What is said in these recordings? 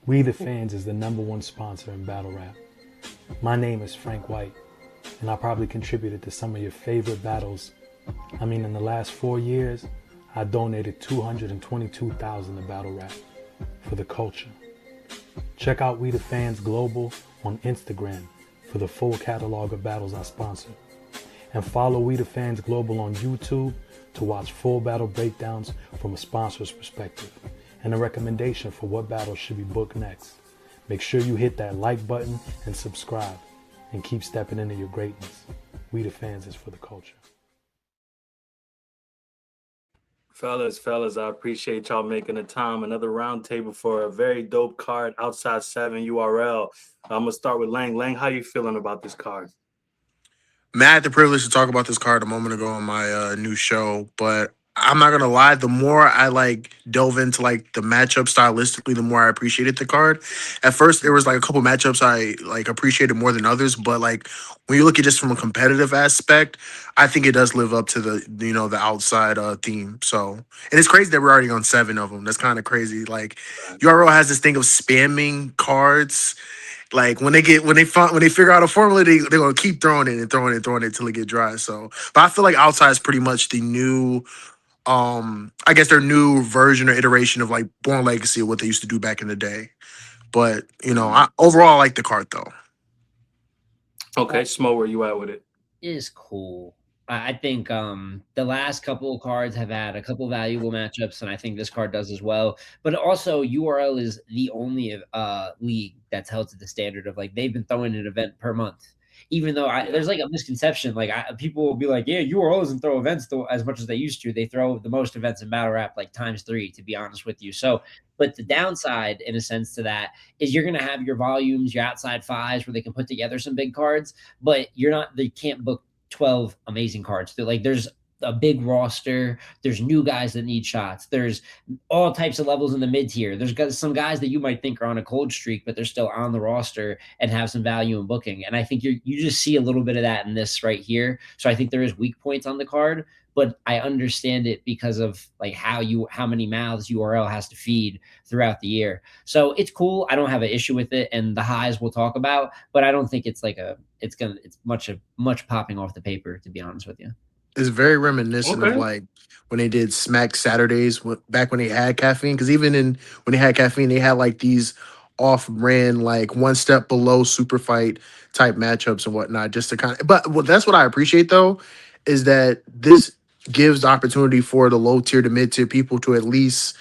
We the Fans is the #1 sponsor in battle rap. My name is Frank White, and I probably contributed to some of your favorite battles. I mean, in the last 4 years, I donated $222,000 to battle rap for the culture. Check out We the Fans Global on Instagram for the full catalog of battles I sponsor. And follow We the Fans Global on YouTube to watch full battle breakdowns from a sponsor's perspective and a recommendation for what battles should be booked next. Make sure you hit that like button and subscribe, and keep stepping into your greatness. We the Fans is for the culture. Fellas, I appreciate y'all making the time. Another roundtable for a very dope card, Outside 7 URL. I'm gonna start with Lang. Lang, how you feeling about this card? Man, I had the privilege to talk about this card a moment ago on my new show, but I'm not gonna lie. The more I delve into the matchup stylistically, the more I appreciated the card. At first, there was a couple matchups I appreciated more than others, but when you look at just from a competitive aspect, I think it does live up to the outside theme. So, and it's crazy that we're already on 7 of them. That's kind of crazy. URL has this thing of spamming cards. When they figure out a formula, they're gonna keep throwing it and throwing it and throwing it till it get dry. So, but I feel like outside is pretty much the new, I guess their new version or iteration of Born Legacy of what they used to do back in the day. But overall I like the card though. Okay, Smo, where you at with it? It is cool. I think the last couple of cards have had a couple valuable matchups, and I think this card does as well. But also, URL is the only league that's held to the standard of they've been throwing an event per month. Even though there's a misconception, people will be like, yeah, URL doesn't throw events as much as they used to. They throw the most events in battle rap ×3, to be honest with you. So, but the downside, in a sense, to that is you're gonna have your volumes, your outside 5s, where they can put together some big cards, but they can't book 12 amazing cards. There's a big roster. There's new guys that need shots. There's all types of levels in the mid tier. There's some guys that you might think are on a cold streak, but they're still on the roster and have some value in booking. And I think you just see a little bit of that in this right here. So I think there is weak points on the card, but I understand it because of how many mouths URL has to feed throughout the year. So it's cool. I don't have an issue with it, and the highs we'll talk about, but I don't think it's much popping off the paper, to be honest with you. It's very reminiscent of when they did Smack Saturdays back when they had caffeine. Because even when they had caffeine, they had these off-brand, one step below super fight type matchups and whatnot. Just to but that's what I appreciate though, is that this gives the opportunity for the low tier to mid tier people to at least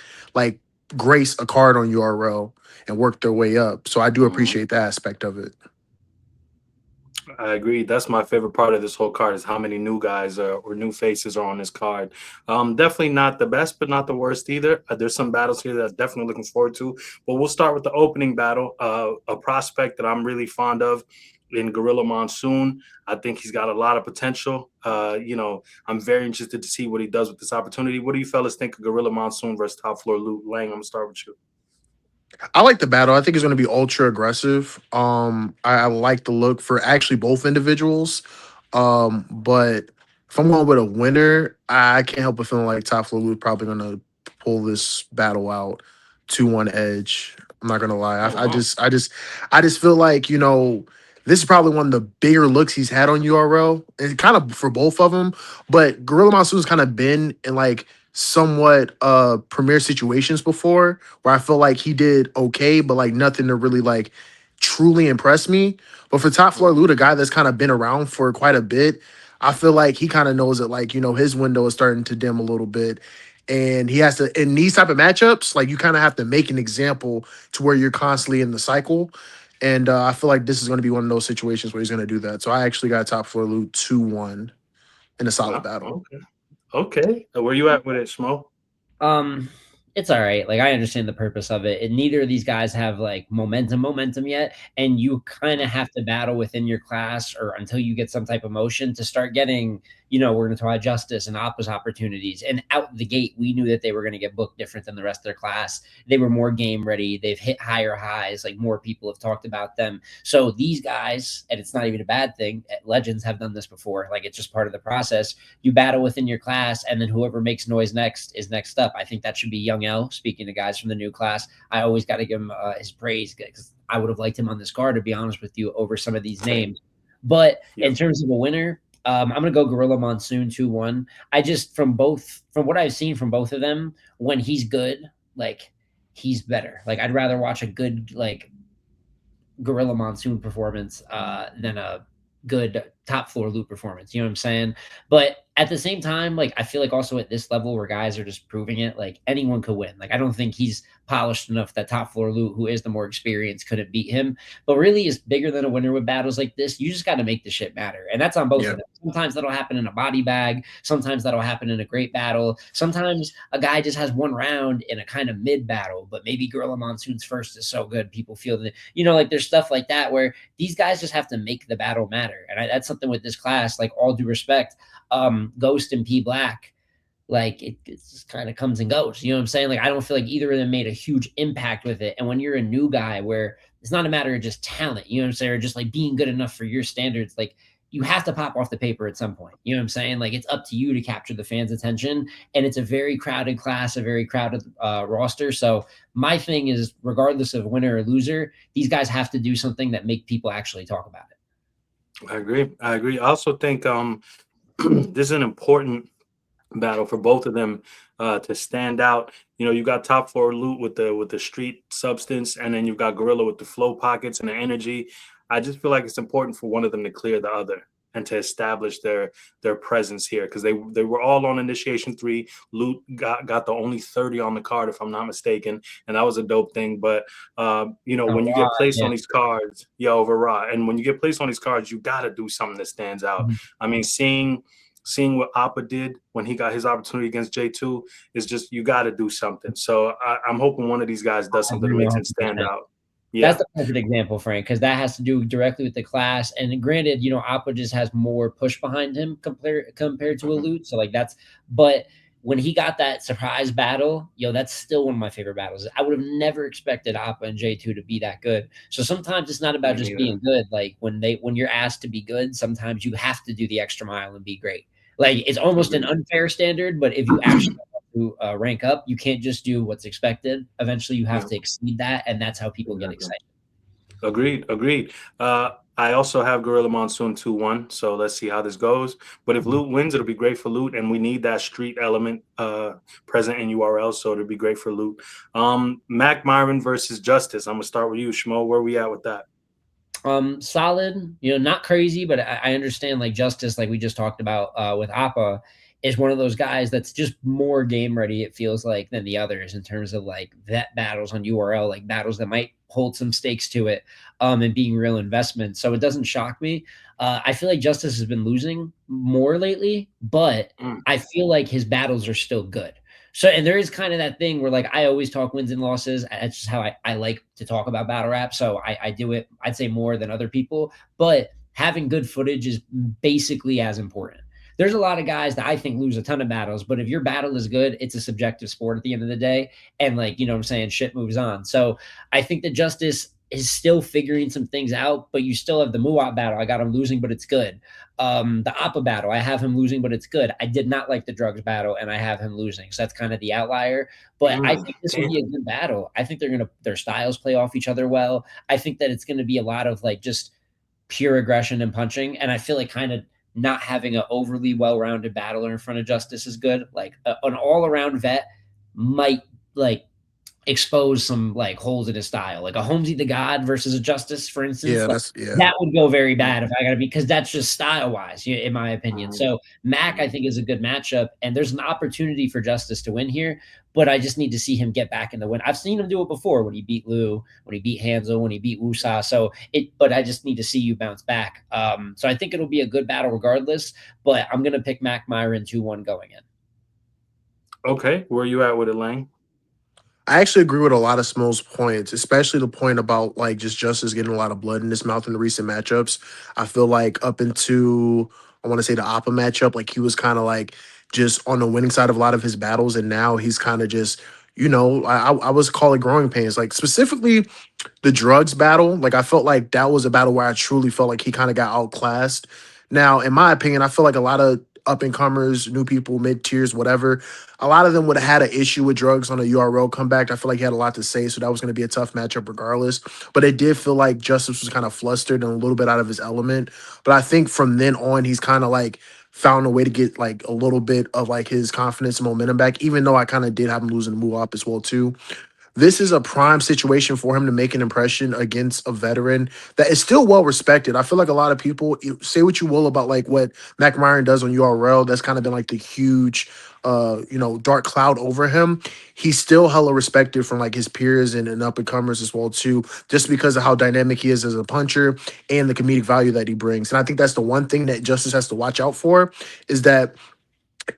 grace a card on URL and work their way up. So I do appreciate that aspect of it. I agree. That's my favorite part of this whole card, is how many new guys or new faces are on this card. Definitely not the best, but not the worst either. There's some battles here that I'm definitely looking forward to. But we'll start with the opening battle. A prospect that I'm really fond of in Gorilla Monsoon. I think he's got a lot of potential. I'm very interested to see what he does with this opportunity. What do you fellas think of Gorilla Monsoon versus Topfloor Loot? Lang, I'm going to start with you. I like the battle. I think it's going to be ultra aggressive. I like the look for actually both individuals. But if I'm going with a winner, I can't help but feeling like Topfloor Loot probably going to pull this battle out 2-1 edge. I'm not gonna lie. I just feel like this is probably one of the bigger looks he's had on URL, and kind of for both of them. But Gorilla Monsoon's kind of been in somewhat premier situations before, where I feel like he did okay, but nothing to really truly impress me. But for Topfloor Loot, a guy that's kind of been around for quite a bit, I feel like he kind of knows that his window is starting to dim a little bit. And he has to, in these type of matchups, you kind of have to make an example to where you're constantly in the cycle. And I feel like this is going to be one of those situations where he's going to do that. So I actually got Topfloor Loot 2-1 in a solid battle. Okay. Where you at with it, Smo? It's all right. I understand the purpose of it. And neither of these guys have momentum yet. And you kind of have to battle within your class or until you get some type of motion to start getting you know, we're going to talk about Justise and Oppa's opportunities. And out the gate, we knew that they were going to get booked different than the rest of their class. They were more game ready. They've hit higher highs. Like, more people have talked about them. So these guys, and it's not even a bad thing, legends have done this before. Like, it's just part of the process. You battle within your class, and then whoever makes noise next is next up. I think that should be Young L. Speaking to guys from the new class, I always got to give him his praise, because I would have liked him on this card, to be honest with you, over some of these names. But in terms of a winner, I'm going to go Gorilla Monsoon 2-1. I just, from what I've seen from both of them, when he's good, like, he's better. Like, I'd rather watch a good, like, Gorilla Monsoon performance than a good Topfloor loot performance. You know what I'm saying? But at the same time, like, I feel like also at this level where guys are just proving it, like, anyone could win. Like, I don't think he's polished enough that Topfloor loot, who is the more experienced, couldn't beat him. But really, is bigger than a winner with battles like this. You just got to make the shit matter. And that's on both of them. Sometimes that'll happen in a body bag. Sometimes that'll happen in a great battle. Sometimes a guy just has one round in a kind of mid battle, but maybe Gorilla Monsoon's first is so good, people feel that, you know, like, there's stuff like that where these guys just have to make the battle matter. And that's something with this class, like, all due respect, Ghost and P Black, like, it just kind of comes and goes. You know what I'm saying? Like, I don't feel like either of them made a huge impact with it. And when you're a new guy, where it's not a matter of just talent, you know what I'm saying, or just like being good enough for your standards, like, you have to pop off the paper at some point. You know what I'm saying? Like, it's up to you to capture the fans' attention. And it's a very crowded class, a very crowded roster. So my thing is, regardless of winner or loser, these guys have to do something that make people actually talk about it. I agree. I also think this is an important battle for both of them to stand out. You know, you got Topfloor loot with the street substance, and then you've got Gorilla with the flow pockets and the energy. I just feel like it's important for one of them to clear the other and to establish their presence here, because they were all on Initiation 3. Loot got the only 30 on the card, if I'm not mistaken, and that was a dope thing. But you know, when you get placed on these cards, over Ra, and when you get placed on these cards, you got to do something that stands out. I mean, seeing what Oppa did when he got his opportunity against J2 is just, you got to do something. So I'm hoping one of these guys does something that makes it stand out. Yeah. That's the perfect example, Frank, because that has to do directly with the class. And granted, you know, Oppa just has more push behind him compared to a loot. So, like, but when he got that surprise battle, that's still one of my favorite battles. I would have never expected Oppa and J2 to be that good. So sometimes it's not about just being good. Like, when you're asked to be good, sometimes you have to do the extra mile and be great. Like, it's almost an unfair standard, but if you actually to rank up, you can't just do what's expected. Eventually, you have to exceed that, and that's how people get excited. Agreed. I also have Gorilla Monsoon 2-1, so let's see how this goes. But if Loot wins, it'll be great for Loot, and we need that street element present in URL, so it'll be great for Loot. Makk, Myron versus Justise. I'm gonna start with you, Schmo. Where we at with that? Solid, not crazy, but I understand, like, Justise, like we just talked about with Oppa, is one of those guys that's just more game ready, it feels like, than the others in terms of, like, vet battles on URL, like battles that might hold some stakes to it, and being real investments. So it doesn't shock me. I feel like Justise has been losing more lately, but I feel like his battles are still good. So, and there is kind of that thing where, like, I always talk wins and losses. That's just how I like to talk about battle rap. So I do it, I'd say, more than other people, but having good footage is basically as important. There's a lot of guys that I think lose a ton of battles, but if your battle is good, it's a subjective sport at the end of the day. And, like, what I'm saying, shit moves on. So I think that Justise is still figuring some things out, but you still have the Muat battle. I got him losing, but it's good. The Oppa battle, I have him losing, but it's good. I did not like the drugs battle, and I have him losing. So that's kind of the outlier. But I think this will be a good battle. I think their styles play off each other well. I think that it's going to be a lot of, like, just pure aggression and punching. And I feel like kind of not having an overly well-rounded battler in front of Justise is good. Like, an all-around vet might, like, expose some, like, holes in his style, like a Holmesy the God versus a Justise, for instance. That would go very bad if I gotta be, because that's just style-wise, in my opinion. So Makk, I think, is a good matchup, and there's an opportunity for Justise to win here, but I just need to see him get back in the win. I've seen him do it before when he beat Lou, when he beat Hansel, when he beat Wusa. But I just need to see you bounce back. So I think it'll be a good battle regardless, but I'm gonna pick Makk, Myron 2-1 going in. Okay, where are you at with it, Lang? I actually agree with a lot of Smo's points, especially the point about, like, just Justise getting a lot of blood in his mouth in the recent matchups. I feel like up into, I I want to say the Oppa matchup. Like he was kind of like just on the winning side of a lot of his battles, and now he's kind of just, I was call it growing pains. Like specifically the drugs battle, like I felt like that was a battle where I truly felt like he kind of got outclassed. Now, in my opinion, I feel like a lot of up and comers, new people, mid tiers, whatever, a lot of them would have had an issue with drugs on a URL comeback. I feel like he had a lot to say, so that was going to be a tough matchup regardless. But it did feel like Justice was kind of flustered and a little bit out of his element. But I think from then on, he's kind of like found a way to get like a little bit of like his confidence and momentum back, even though I kind of did have him losing the move up as well too. This is a prime situation for him to make an impression against a veteran that is still well respected. I feel like a lot of people say what you will about like what Myron does on URL. That's kind of been like the huge, dark cloud over him. He's still hella respected from like his peers and up and comers as well too, just because of how dynamic he is as a puncher and the comedic value that he brings. And I think that's the one thing that Justice has to watch out for is that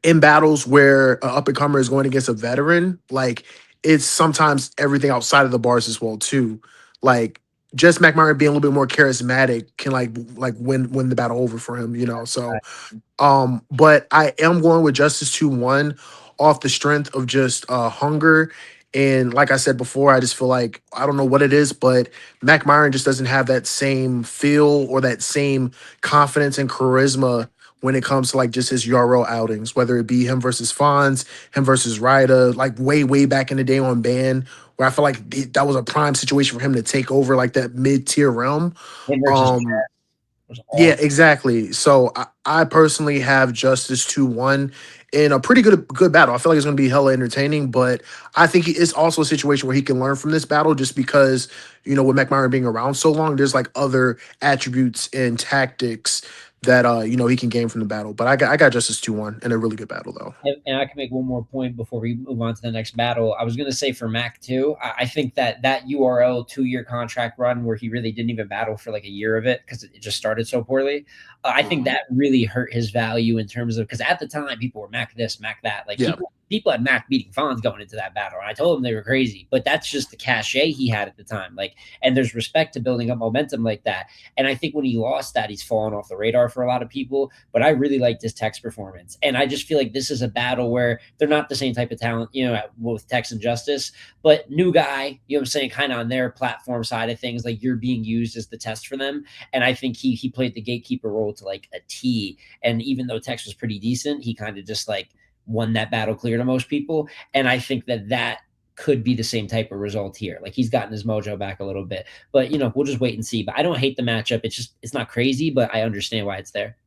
in battles where an up and comer is going against a veteran, like it's sometimes everything outside of the bars as well too. Like just McMurray being a little bit more charismatic can like win the battle over for him, So but I am going with Justice 2-1 off the strength of just hunger. And like I said before, I just feel like I don't know what it is, but Myron just doesn't have that same feel or that same confidence and charisma when it comes to like just his URL outings, whether it be him versus Fonz, him versus Ryder, like way back in the day on Ban, where I feel like that was a prime situation for him to take over like that mid-tier realm. Him versus was Yeah, awesome. exactly. So I personally have Justice 2-1 in a pretty good battle. I feel like it's going to be hella entertaining, but I think it's also a situation where he can learn from this battle just because, with McMyron being around so long, there's like other attributes and tactics that, he can gain from the battle. But I got Justice 2-1 in a really good battle, though. And I can make one more point before we move on to the next battle. I was going to say for Makk too, I think that URL 2-year contract run where he really didn't even battle for like a year of it because it just started so poorly. I think that really hurt his value in terms of, because at the time people were Makk this, Makk that. Like people had Makk beating Fonz going into that battle. And I told them they were crazy, but that's just the cachet he had at the time. Like, and there's respect to building up momentum like that. And I think when he lost that, he's fallen off the radar for a lot of people, but I really liked his Tex performance. And I just feel like this is a battle where they're not the same type of talent, with Tex and Justice, but new guy, I'm saying, kind of on their platform side of things, like you're being used as the test for them. And I think he played the gatekeeper role to like a T. And even though Tex was pretty decent, he kind of just like won that battle clear to most people. And I think that could be the same type of result here. Like he's gotten his mojo back a little bit, but we'll just wait and see. But I don't hate the matchup. It's not crazy, but I understand why it's there.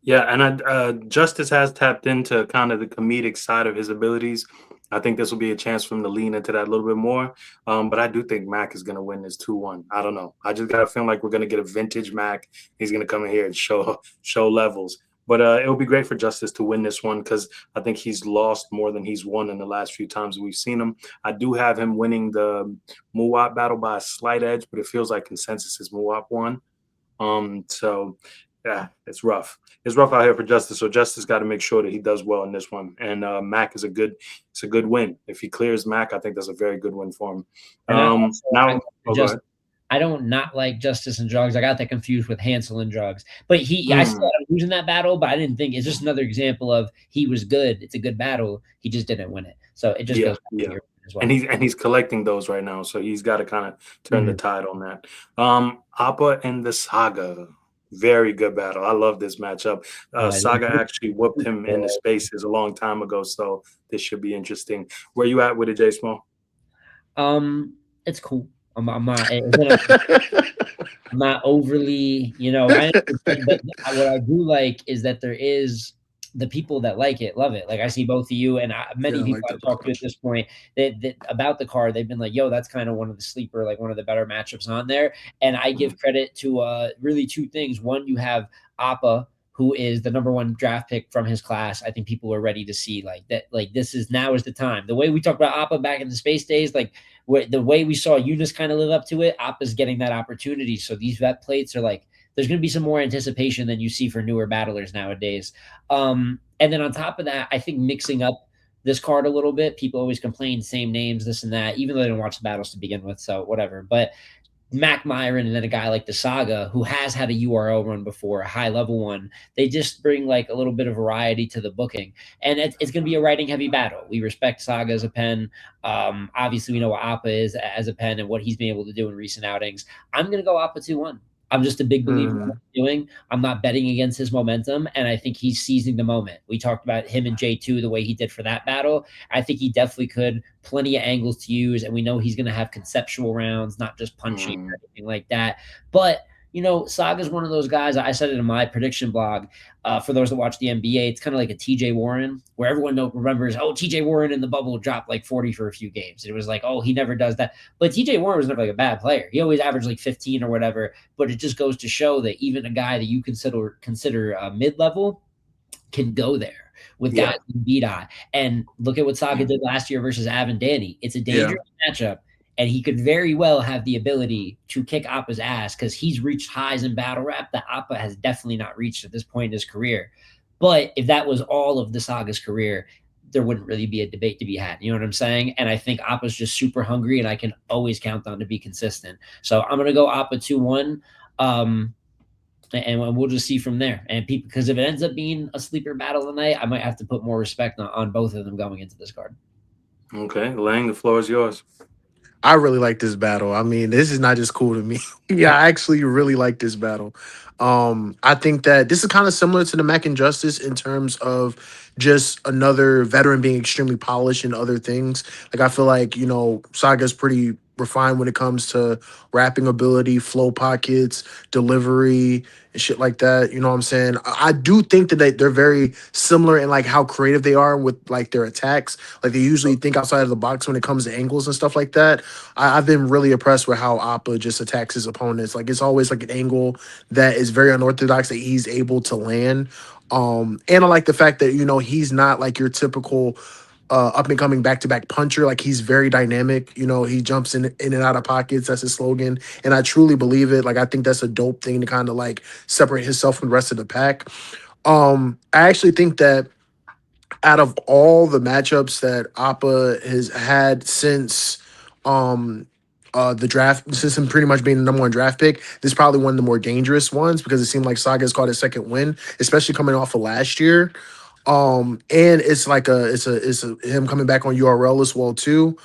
Yeah, and Justice has tapped into kind of the comedic side of his abilities. I think this will be a chance for him to lean into that a little bit more. But I do think Makk is going to win this 2-1. I don't know. I just got a feeling like we're going to get a vintage Makk. He's going to come in here and show levels. But it will be great for Justice to win this one because I think he's lost more than he's won in the last few times we've seen him. I do have him winning the Muwap battle by a slight edge, but it feels like consensus is Muwap won. So yeah, it's rough. It's rough out here for Justice. So Justice got to make sure that he does well in this one. And Makk is it's a good win. If he clears Makk, I think that's a very good win for him. I don't not like Justice and Drugs. I got that confused with Hansel and Drugs. But I still had him losing that battle, but I didn't think it's just another example of he was good. It's a good battle. He just didn't win it. So it just goes back to your as well. And he's collecting those right now. So he's got to kind of turn the tide on that. Oppa and the Saga. Very good battle. I love this matchup. Saga actually whooped him in the spaces a long time ago, so this should be interesting. Where you at with it, JSmo? It's cool. I'm not overly, but what I do like is that there is the people that like it, love it. Like I see both of you and many people I've talked to at this point that about the card, they've been like, yo, that's kind of one of the sleeper, like one of the better matchups on there. And I give credit to really two things. One, you have Oppa, who is the #1 draft pick from his class. I think people are ready to see like that. Like now is the time. The way we talked about Oppa back in the space days, like the way we saw Eunice kind of live up to it, Oppa's getting that opportunity. So these vet plates are like, there's going to be some more anticipation than you see for newer battlers nowadays. And then on top of that, I think mixing up this card a little bit, people always complain same names, this and that, even though they don't watch the battles to begin with. So whatever. But Makk, Myron, and then a guy like the Saga who has had a URL run before, a high level one. They just bring like a little bit of variety to the booking, and it's going to be a writing heavy battle. We respect Saga as a pen. Obviously, we know what Oppa is as a pen and what he's been able to do in recent outings. I'm going to go Oppa 2-1. I'm just a big believer in what he's doing. I'm not betting against his momentum, and I think he's seizing the moment. We talked about him and J2, the way he did for that battle. I think he definitely could. Plenty of angles to use, and we know he's going to have conceptual rounds, not just punching or anything like that. But you know, Saga's one of those guys. I said it in my prediction blog. For those that watch the NBA, it's kind of like a TJ Warren, where everyone remembers, oh, TJ Warren in the bubble dropped like 40 for a few games. It was like, oh, he never does that. But TJ Warren was never like a bad player. He always averaged like 15 or whatever. But it just goes to show that even a guy that you consider mid-level can go there with guys in beat eye. And look at what Saga did last year versus Av and Danny. It's a dangerous matchup. And he could very well have the ability to kick Oppa's ass because he's reached highs in battle rap that Oppa has definitely not reached at this point in his career. But if that was all of the Saga's career, there wouldn't really be a debate to be had. You know what I'm saying? And I think Oppa's just super hungry, and I can always count on to be consistent. So I'm going to go Oppa 2-1. And we'll just see from there. And because if it ends up being a sleeper battle tonight, I might have to put more respect on both of them going into this card. Okay, Lang, the floor is yours. I really like this battle. I mean, this is not just cool to me. Yeah, I actually really like this battle. I think that this is kind of similar to the Makk and Justise in terms of just another veteran being extremely polished in other things. Like, I feel like, you know, Saga's pretty refined when it comes to rapping ability, flow pockets, delivery, and shit like that. You know what I'm saying? I do think that they're very similar in like how creative they are with like their attacks. Like they usually think outside of the box when it comes to angles and stuff like that. I've been really impressed with how Oppa just attacks his opponents. Like it's always like an angle that is very unorthodox that he's able to land. And I like the fact that, you know, he's not like your typical up and coming back to back puncher. Like he's very dynamic. You know, he jumps in and out of pockets. That's his slogan, and I truly believe it. Like I think that's a dope thing to kind of like separate himself from the rest of the pack. I actually think that out of all the matchups that Oppa has had since the draft, since him pretty much being the number one draft pick, this is probably one of the more dangerous ones because it seemed like Saga's caught his second win, especially coming off of last year. And it's like it's a him coming back on URL as well too.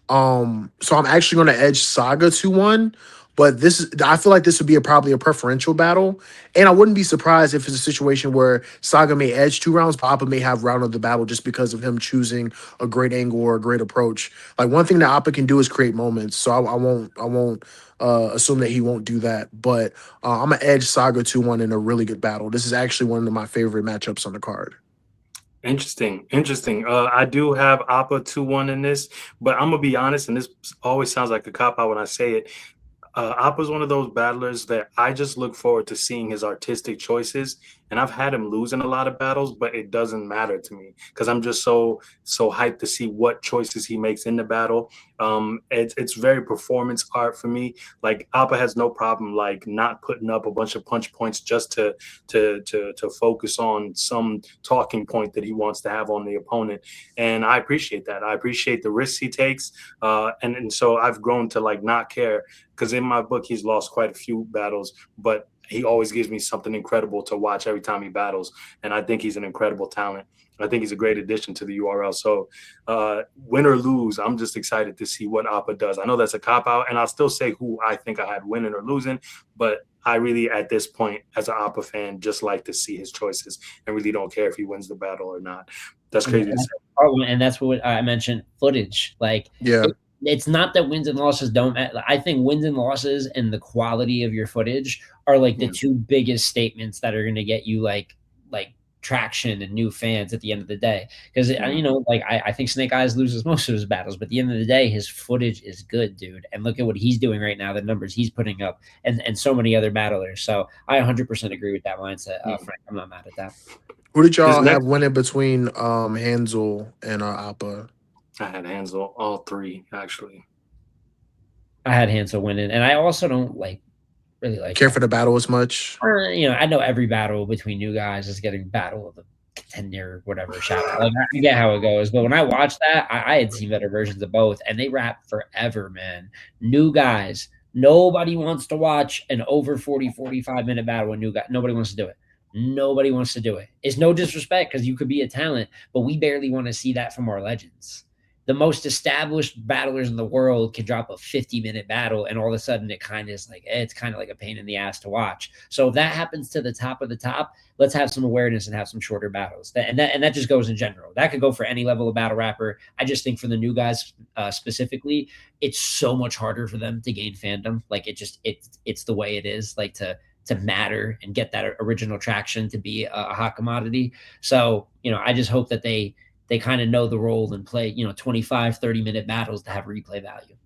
So I'm actually gonna edge Saga 2-1, but I feel like this would be probably a preferential battle. And I wouldn't be surprised if it's a situation where Saga may edge 2 rounds, but Oppa may have round of the battle just because of him choosing a great angle or a great approach. Like one thing that Oppa can do is create moments. So I won't assume that he won't do that. But I'm gonna edge Saga 2-1 in a really good battle. This is actually one of my favorite matchups on the card. Interesting. I do have Oppa 2-1 in this, but I'm gonna be honest, and this always sounds like a cop out when I say it. Oppa's one of those battlers that I just look forward to seeing his artistic choices. And I've had him lose in a lot of battles, but it doesn't matter to me because I'm just so hyped to see what choices he makes in the battle. It's very performance art for me. Like Oppa has no problem like not putting up a bunch of punch points just to focus on some talking point that he wants to have on the opponent, and I appreciate that. I appreciate the risks he takes, and so I've grown to like not care because in my book he's lost quite a few battles, but he always gives me something incredible to watch every time he battles. And I think he's an incredible talent. I think he's a great addition to the URL. So win or lose, I'm just excited to see what Oppa does. I know that's a cop-out, and I'll still say who I think I had winning or losing, but I really, at this point, as an Oppa fan, just like to see his choices and really don't care if he wins the battle or not. That's crazy to say. And that's what I mentioned, footage. Like, yeah. It's not that wins and losses don't matter. I think wins and losses and the quality of your footage are like the two biggest statements that are going to get you like traction and new fans at the end of the day. Because you know, like I think Snake Eyez loses most of his battles, but at the end of the day, his footage is good, dude. And look at what he's doing right now, the numbers he's putting up, and so many other battlers. So I 100% agree with that mindset, Frank. I'm not mad at that. Who did y'all have winning between Hansel and Oppa? I had Hansel, all three, actually. I had Hansel winning, and I also don't really care for the battle as much. You know, I know every battle between new guys is getting battle of the contender, whatever shout out. Like, I get how it goes, but when I watched that, I had seen better versions of both, and they rap forever, man. New guys Nobody wants to watch an over 40, 45-minute battle with new guy. Nobody wants to do it. Nobody wants to do it. It's no disrespect because you could be a talent, but we barely want to see that from our legends. The most established battlers in the world can drop a 50-minute battle, and all of a sudden it kind of is like, it's kind of like a pain in the ass to watch. So if that happens to the top of the top, let's have some awareness and have some shorter battles. And that just goes in general. That could go for any level of battle rapper. I just think for the new guys specifically, it's so much harder for them to gain fandom. Like it's the way it is. Like to matter and get that original traction to be a hot commodity. So, I just hope that they kind of know the role and play, 25, 30-minute battles to have replay value.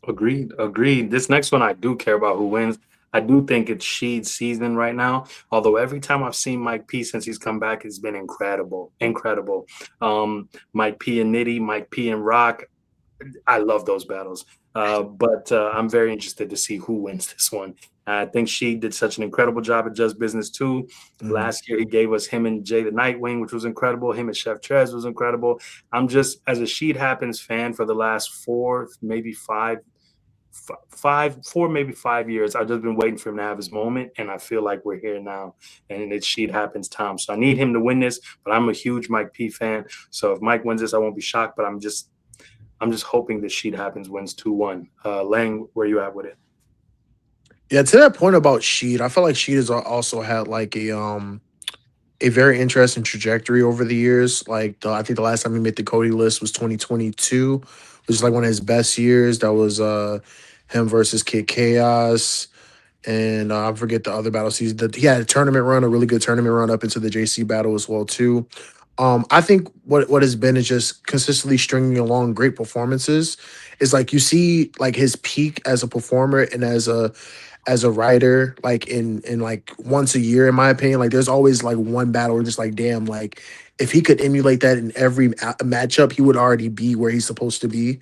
Agreed. This next one, I do care about who wins. I do think it's Sheed's season right now. Although every time I've seen Mike P since he's come back, it's been incredible. Mike P and Nitty, Mike P and Rock. I love those battles. But I'm very interested to see who wins this one. I think Sheed did such an incredible job at Just Business too. Last year, he gave us him and Jay the Nightwing, which was incredible. Him and Chef Trez was incredible. I'm just, as a Sheed Happens fan for the last 4, maybe 5 years, I've just been waiting for him to have his moment, and I feel like we're here now, and it's Sheed Happens time. So I need him to win this, but I'm a huge Mike P fan. So if Mike wins this, I won't be shocked, but I'm just hoping that Sheed Happens wins 2-1. Lang, where you at with it? Yeah, to that point about Sheed, I feel like Sheed has also had like a very interesting trajectory over the years. Like I think the last time he made the Cody list was 2022, which is like one of his best years. That was him versus Kid Chaos. And I forget the other battles. He had a tournament run, a really good tournament run up into the JC battle as well too. I think what has been is just consistently stringing along great performances. Is like you see like his peak as a performer and as a writer, like in like once a year, in my opinion. Like there's always like one battle where just like, damn, like if he could emulate that in every matchup, he would already be where he's supposed to be.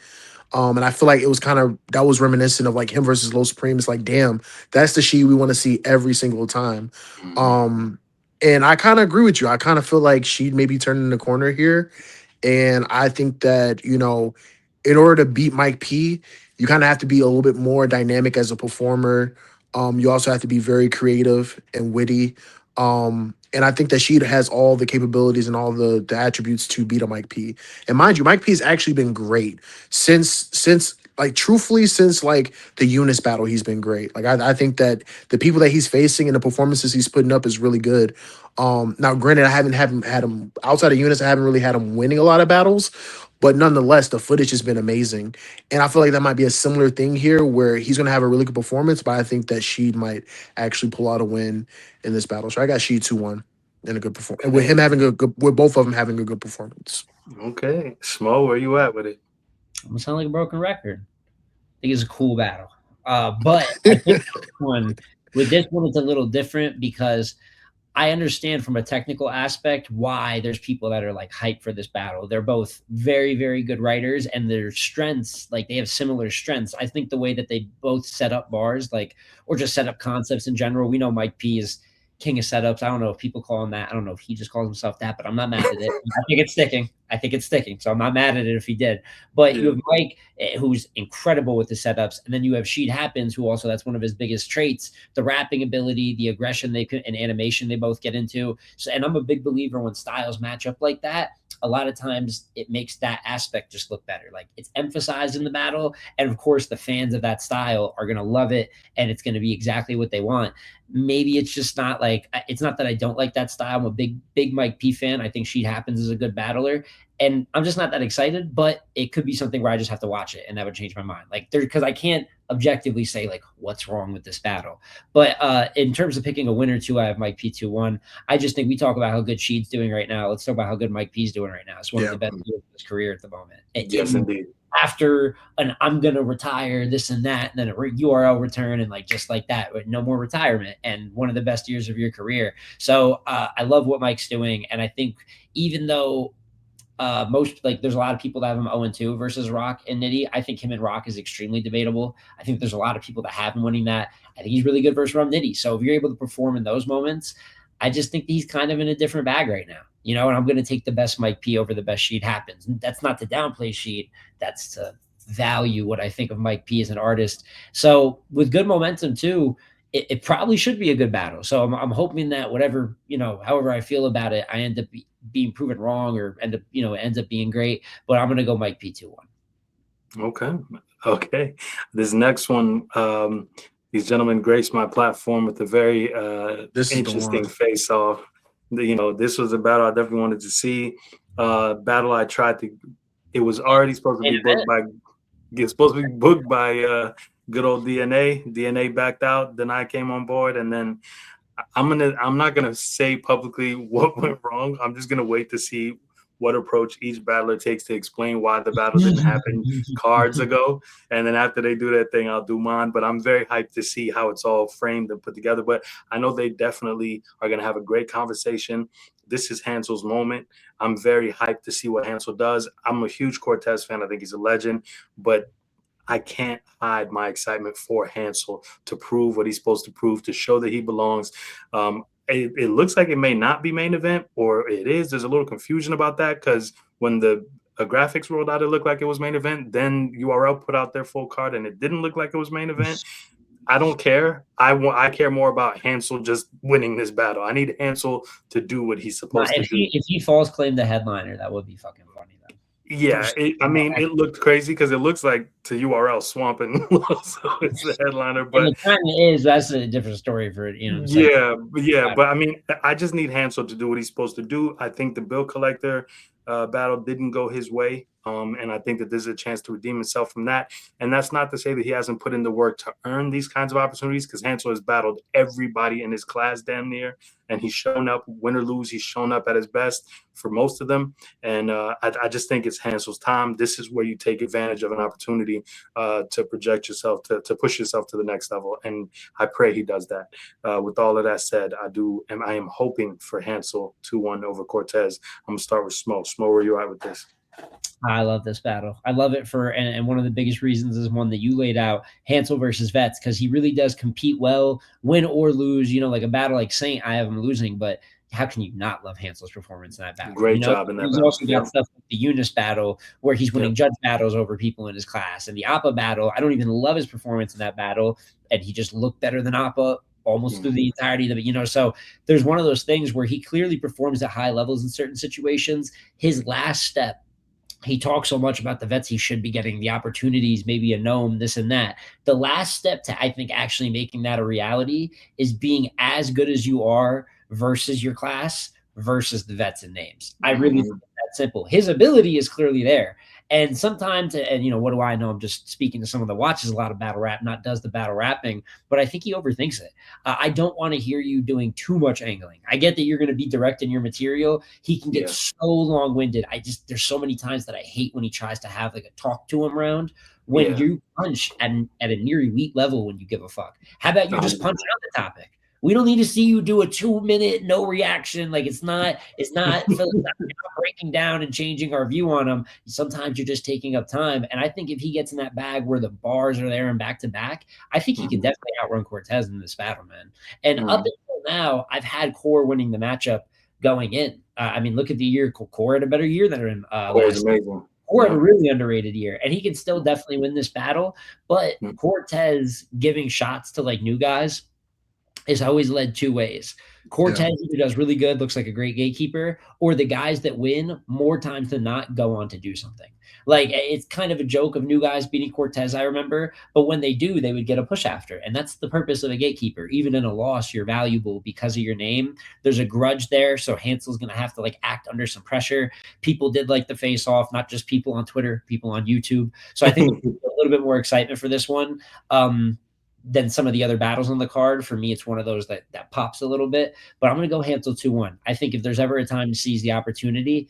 And I feel like it was that was reminiscent of like him versus Low Supreme. It's like, damn, that's the Sheed we want to see every single time. And I kind of agree with you. I kind of feel like Sheed may be turning the corner here. And I think that, in order to beat Mike P, you kind of have to be a little bit more dynamic as a performer. You also have to be very creative and witty. And I think that Sheed has all the capabilities and all the attributes to beat a Mike P. And mind you, Mike P has actually been great since like truthfully since like the Eunice battle. He's been great. Like I think that the people that he's facing and the performances he's putting up is really good. Now granted, I haven't had him outside of Eunice. I haven't really had him winning a lot of battles. But nonetheless, the footage has been amazing. And I feel like that might be a similar thing here where he's going to have a really good performance, but I think that Sheed might actually pull out a win in this battle. So I got Sheed 2-1 in a good performance. And with him having with both of them having a good performance. Okay. Smo, where you at with it? I'm gonna sound like a broken record. I think it's a cool battle. But I think with this one, it's a little different because I understand from a technical aspect why there's people that are like hyped for this battle. They're both very, very good writers, and their strengths, like they have similar strengths. I think the way that they both set up bars, like, or just set up concepts in general. We know Mike P is king of setups. I don't know if people call him that. I don't know if he just calls himself that, but I'm not mad at it. I think it's sticking. So I'm not mad at it if he did. But you have Mike, who's incredible with the setups. And then you have Sheed Happens, who also, that's one of his biggest traits, the rapping ability, the aggression and animation they both get into. So, and I'm a big believer when styles match up like that, a lot of times it makes that aspect just look better. Like it's emphasized in the battle. And of course, the fans of that style are going to love it. And it's going to be exactly what they want. Maybe it's just not like, it's not that I don't like that style. I'm a big Mike P fan. I think Sheed Happens is a good battler. And I'm just not that excited, but it could be something where I just have to watch it and that would change my mind. Like because I can't objectively say like what's wrong with this battle. But in terms of picking a winner too, I have Mike P 2-1. I just think we talk about how good Sheed's doing right now. Let's talk about how good Mike P's doing right now. It's one of the best years of his career at the moment. Yes, indeed. After an I'm gonna retire, this and that, and then a URL return, and like just like that, no more retirement, and one of the best years of your career. So I love what Mike's doing, and I think even though there's a lot of people that have him 0-2 versus Rock and Nitty, I think him and Rock is extremely debatable. I think there's a lot of people that have him winning that. I think he's really good versus Rum Nitty. So if you're able to perform in those moments, I just think he's kind of in a different bag right now. And I'm going to take the best Mike P over the best Sheed Happens. And that's not to downplay Sheed. That's to value what I think of Mike P as an artist. So with good momentum too, it probably should be a good battle. So I'm hoping that whatever, however I feel about it, I end up being proven wrong or it ends up being great. But I'm going to go Mike P 2-1. Okay. This next one, these gentlemen graced my platform with a very interesting face-off. This was a battle I definitely wanted to see. Battle I tried to. It was already supposed to be booked by good old DNA. DNA backed out. Then I came on board, and then I'm not gonna say publicly what went wrong. I'm just gonna wait to see what approach each battler takes to explain why the battle didn't happen cards ago. And then after they do that thing, I'll do mine. But I'm very hyped to see how it's all framed and put together. But I know they definitely are going to have a great conversation. This is Hansel's moment. I'm very hyped to see what Hansel does. I'm a huge Cortez fan. I think he's a legend. But I can't hide my excitement for Hansel to prove what he's supposed to prove, to show that he belongs. It looks like it may not be main event, or it is. There's a little confusion about that because when the graphics rolled out, it looked like it was main event. Then URL put out their full card, and it didn't look like it was main event. I don't care. I care more about Hansel just winning this battle. I need Hansel to do what he's supposed to do. If he falls claim the headliner, that would be fucking funny. Yeah, it looked crazy because it looks like to URL swamping Loso is the headliner, but and it kind of is. That's a different story for it, but I mean, I just need Hansel to do what he's supposed to do. I think the bill collector battle didn't go his way, and I think that there's a chance to redeem himself from that. And that's not to say that he hasn't put in the work to earn these kinds of opportunities, because Hansel has battled everybody in his class damn near, and he's shown up, win or lose. He's shown up at his best for most of them, and I just think it's Hansel's time. This is where you take advantage of an opportunity to project yourself, to push yourself to the next level, and I pray he does that. With all of that said, I am hoping for Hansel 2-1 over Cortez. I'm gonna start with Smo. Smo, where you at with this? I love this battle. I love it and one of the biggest reasons is one that you laid out, Hansel versus Vets, because he really does compete well, win or lose. Like a battle like Saint, I have him losing, but how can you not love Hansel's performance in that battle? Great job in that battle. He's also got stuff like the Eunice battle where he's winning judge battles over people in his class. And the Oppa battle, I don't even love his performance in that battle, and he just looked better than Oppa almost through the entirety of it, so there's one of those things where he clearly performs at high levels in certain situations. His last step, he talks so much about the vets he should be getting the opportunities, maybe a gnome, this and that. The last step to, I think, actually making that a reality is being as good as you are versus your class versus the vets and names. I really think that simple. His ability is clearly there. And sometimes, and what do I know? I'm just speaking to someone that watches a lot of battle rap, not does the battle rapping, but I think he overthinks it. I don't want to hear you doing too much angling. I get that you're going to be direct in your material. He can get so long-winded. There's so many times that I hate when he tries to have like a talk to him round when you punch at a near elite level when you give a fuck. How about you just punch out the topic? We don't need to see you do a 2-minute no reaction. Like it's not breaking down and changing our view on him. Sometimes you're just taking up time. And I think if he gets in that bag where the bars are there and back to back, I think he can definitely outrun Cortez in this battle, man. And up until now, I've had Core winning the matchup going in. Look at the year. Core had a better year than him. Core's amazing. Core had a really underrated year, and he can still definitely win this battle. But Cortez giving shots to like new guys is always led two ways. Cortez, who does really good, looks like a great gatekeeper, or the guys that win more times than not go on to do something. Like it's kind of a joke of new guys beating Cortez, I remember, but when they do, they would get a push after. And that's the purpose of a gatekeeper. Even in a loss, you're valuable because of your name. There's a grudge there. So Hansel's going to have to like act under some pressure. People did like the face off, not just people on Twitter, people on YouTube. So I think a little bit more excitement for this one. Than some of the other battles on the card. For me, it's one of those that pops a little bit, but I'm going to go Hansel 2-1. I think if there's ever a time to seize the opportunity,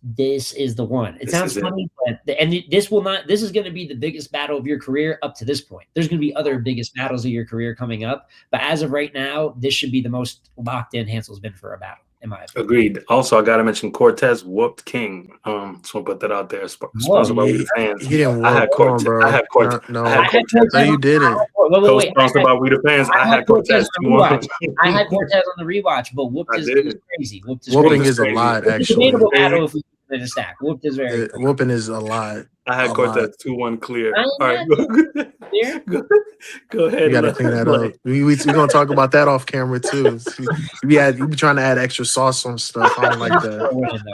this is the one. It sounds funny, but this is going to be the biggest battle of your career up to this point. There's going to be other biggest battles of your career coming up, but as of right now, this should be the most locked in Hansel's been for a battle. In my opinion. Agreed. Also, I got to mention Cortez whooped King. So I'll put that out there. Sponsored by We the Fans. He didn't I had Cortez. bro. I had Cortez. No, you didn't. Sponsored by We the Fans. I had Cortez. I had Cortez on the rewatch, but whooped is crazy. Whooping is a lot, actually. in a stack. Whooped is very clear. Whooping is a lot. I had A Cortez 2-1 clear. I All right, clear. go ahead. You got to clean that up. We're going to talk about that off camera, too. You be trying to add extra sauce on stuff. I don't like that.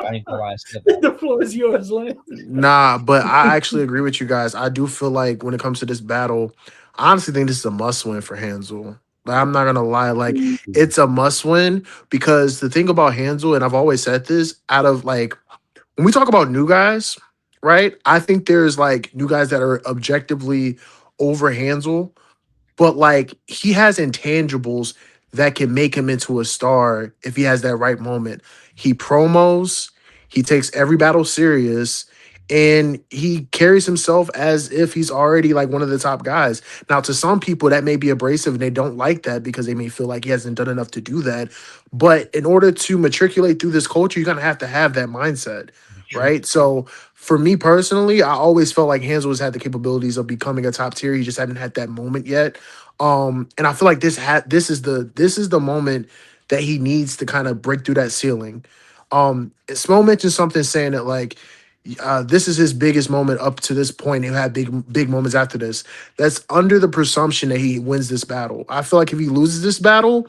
I ain't gonna lie. The floor is yours, Lance. Nah, but I actually agree with you guys. I do feel like when it comes to this battle, I honestly think this is a must win for Hansel. Like, I'm not gonna lie, like it's a must win because the thing about Hansel, and I've always said this, out of like when we talk about new guys, right? I think there's like new guys that are objectively over Hansel, but like he has intangibles that can make him into a star if he has that right moment. He promos, he takes every battle serious, and he carries himself as if he's already like one of the top guys. Now, to some people, that may be abrasive and they don't like that because they may feel like he hasn't done enough to do that. But in order to matriculate through this culture, you're gonna have to have that mindset, right? So for me personally, I always felt like Hansel has had the capabilities of becoming a top tier. He just hadn't had that moment yet. And I feel like this is the moment that he needs to kind of break through that ceiling. Smo mentioned something saying that like this is his biggest moment up to this point. He'll have big moments after this. That's under the presumption that he wins this battle. I feel like if he loses this battle,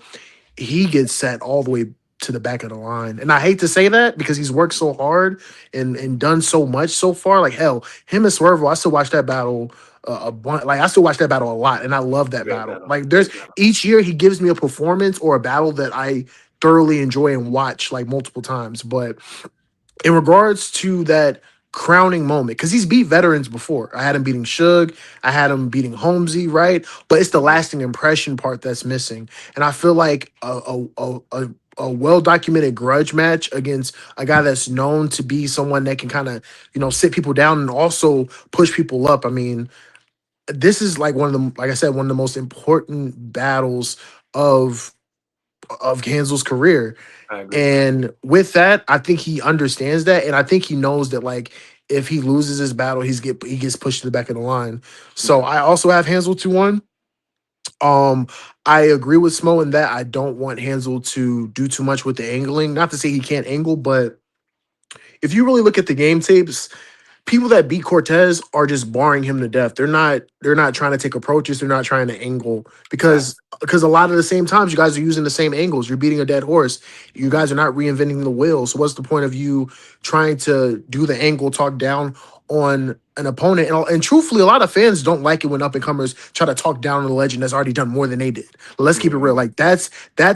he gets set all the way to the back of the line. And I hate to say that because he's worked so hard and done so much so far. Like hell, him and Swervo, I still watch that battle a bunch. Like I still watch that battle a lot, and I love that battle. Like there's each year he gives me a performance or a battle that I thoroughly enjoy and watch like multiple times. But in regards to that crowning moment, because he's beat veterans before. I had him beating Suge, I had him beating Holmesy, right? But it's the lasting impression part that's missing. And I feel like a well-documented grudge match against a guy that's known to be someone that can kind of, sit people down and also push people up. I mean, this is like like I said, one of the most important battles of Hansel's career. And with that, I think he understands that, and I think he knows that like if he loses his battle, he gets pushed to the back of the line. So I also have Hansel 2-1. I agree with Smo in that I don't want Hansel to do too much with the angling. Not to say he can't angle, but if you really look at the game tapes, people that beat Cortez are just barring him to death. They're not trying to take approaches. They're not trying to angle because a lot of the same times you guys are using the same angles. You're beating a dead horse. You guys are not reinventing the wheel. So what's the point of you trying to do the angle, talk down on an opponent? And truthfully, a lot of fans don't like it when up and comers try to talk down on a legend that's already done more than they did. But let's keep it real. Like that's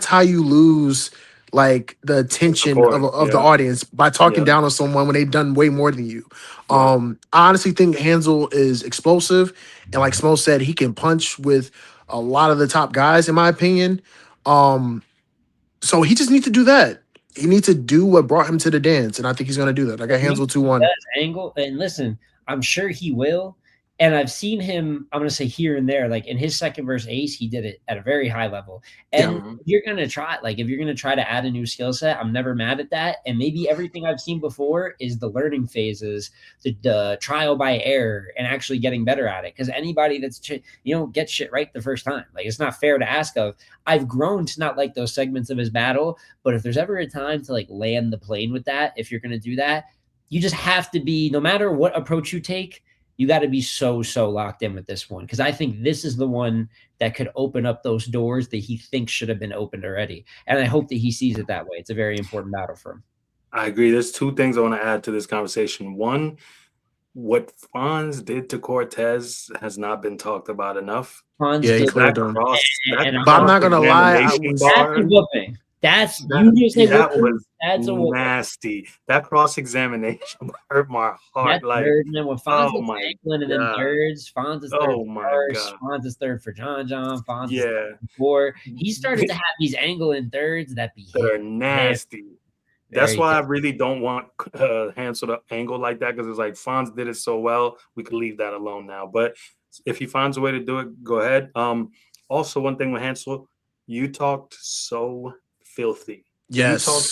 how you lose like the attention of the audience by talking down on someone when they've done way more than you. I honestly think Hansel is explosive, and like Smo said, he can punch with a lot of the top guys, in my opinion. So he just needs to do that. He needs to do what brought him to the dance, and I think he's going to do that. I got Hansel 2-1. Angle, and listen, I'm sure he will. And I've seen him, I'm going to say here and there, like in his second versus Ace, he did it at a very high level. And if you're going to try, like if you're going to try to add a new skill set, I'm never mad at that. And maybe everything I've seen before is the learning phases, the trial by error, and actually getting better at it. Because anybody that's, gets shit right the first time. Like it's not fair to ask of. I've grown to not like those segments of his battle. But if there's ever a time to like land the plane with that, if you're going to do that, you just have to be, no matter what approach you take, you got to be so locked in with this one, because I think this is the one that could open up those doors that he thinks should have been opened already. And I hope that he sees it that way. It's a very important battle for him. I agree. There's two things I want to add to this conversation. One, what Fonz did to Cortez has not been talked about enough. Fonz did that cross. But I'm not going to lie. That's nasty. That cross-examination hurt my heart. Like, and then when Fonz is angling and then thirds, Fonz is third for first, Fonz is third for John. Fonz is third for four. He started to have these angling thirds that are nasty. That's why I really don't want Hansel to angle like that, because it's like Fonz did it so well. We could leave that alone now. But if he finds a way to do it, go ahead. Also, one thing with Hansel, you talked so filthy. Yes. You talk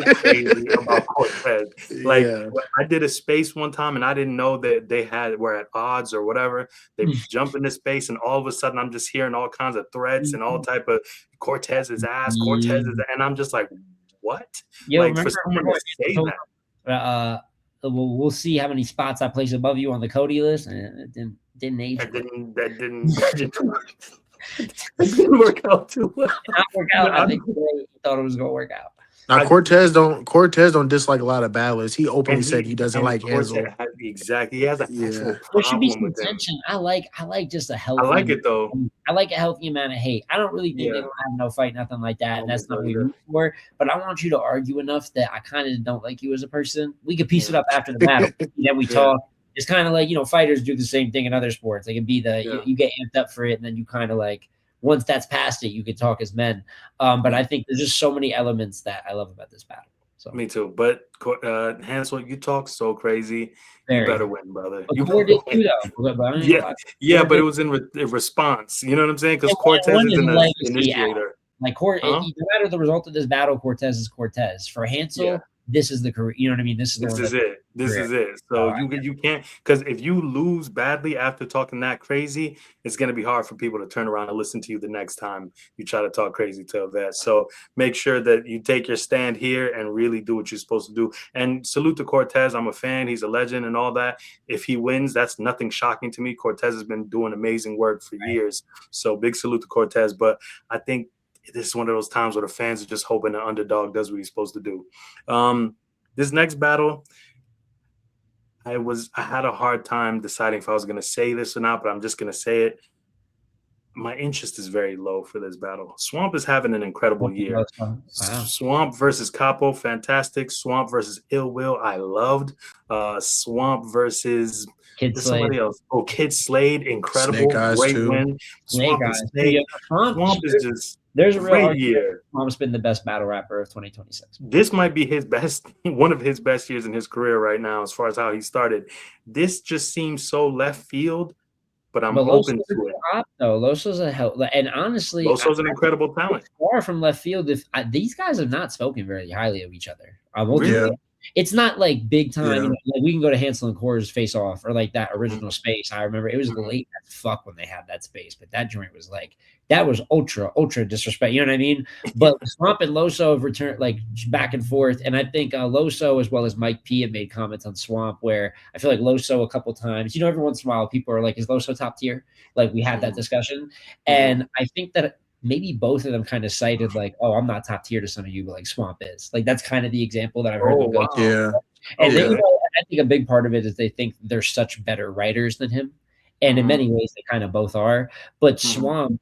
so crazy about Cortez. Like I did a space one time and I didn't know that they were at odds or whatever. They jump into space and all of a sudden I'm just hearing all kinds of threats and all type of Cortez's ass, and I'm just like, what? Yo, like remember, for someone to say that. we'll see how many spots I place above you on the Cody list, and it didn't age. That didn't work out too well. It did not work out. I think he thought it was going to work out. Now Cortez don't dislike a lot of battlers. He openly said he doesn't like Hansel. Exactly, he has an actual There should be problem some with him. tension. I like just a healthy. I like it though. I like a healthy amount of hate. I don't really think they're gonna have no fight, nothing like that, and that's not what we root for. But I want you to argue enough that I kind of don't like you as a person. We could piece it up after the battle, then we talk. It's kind of like, you know, fighters do the same thing in other sports. It can be you get amped up for it, and then you kind of like, once that's past it, you can talk as men. But I think there's just so many elements that I love about this battle. So. Me too. But Hansel, you talk so crazy. You better win, brother. You did too, though. But it was in response. You know what I'm saying? Because Cortez is an initiator. Like no matter the result of this battle, Cortez is Cortez. For Hansel, this is the career. You know what I mean? This is it. This is it. So you can't, because if you lose badly after talking that crazy, it's going to be hard for people to turn around and listen to you the next time you try to talk crazy to a vet. So make sure that you take your stand here and really do what you're supposed to do. And salute to Cortez. I'm a fan. He's a legend and all that. If he wins, that's nothing shocking to me. Cortez has been doing amazing work for years. So big salute to Cortez. But I think this is one of those times where the fans are just hoping the underdog does what he's supposed to do. This next battle, I had a hard time deciding if I was going to say this or not, but I'm just going to say it. My interest is very low for this battle. Swamp is having an incredible year. Wow. Swamp versus Capo, fantastic. Swamp versus Ill Will, I loved. Swamp versus Kyd Slade. Somebody else. Oh, Kyd Slade, incredible. Great win. Swamp is just there's a real year. Swamp's been the best battle rapper of 2026. This might be his best, one of his best years in his career right now, as far as how he started. This just seems so left field, but I'm open to it. Loso's a hell, and honestly, Loso's an incredible talent. Far from left field. These guys have not spoken very highly of each other. It's not like big time. You know, like we can go to Hansel and Cortez face off or like that original space. I remember it was late as fuck when they had that space, but that joint was like, that was ultra disrespect. You know what I mean? But Swamp and Loso have returned like back and forth. And I think Loso, as well as Mike P, have made comments on Swamp where I feel like Loso a couple times, you know, every once in a while people are like, is Loso top tier? Like we had that discussion. And I think that maybe both of them kind of cited like, oh, I'm not top tier to some of you, but like Swamp is. Like that's kind of the example that I've heard them go to. Yeah. And they, you know, I think a big part of it is they think they're such better writers than him. And in many ways they kind of both are. But Swamp,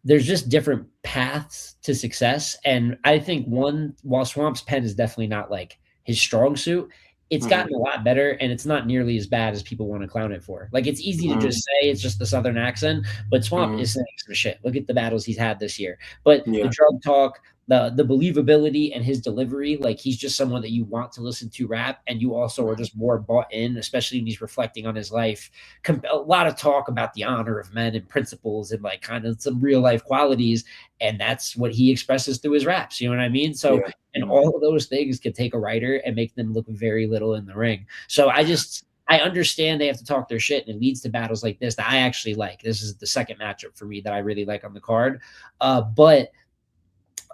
there's just different paths to success. And I think while Swamp's pen is definitely not like his strong suit, it's gotten a lot better, and it's not nearly as bad as people want to clown it for. Like, it's easy to just say it's just the Southern accent, but Swamp is saying some shit. Look at the battles he's had this year. But the drug talk, the believability and his delivery, like he's just someone that you want to listen to rap, and you also are just more bought in, especially when he's reflecting on his life. A lot of talk about the honor of men and principles and like kind of some real life qualities, and that's what he expresses through his raps. You know what I mean? So, and all of those things can take a writer and make them look very little in the ring. So I understand they have to talk their shit, and it leads to battles like this that I actually like. This is the second matchup for me that I really like on the card. But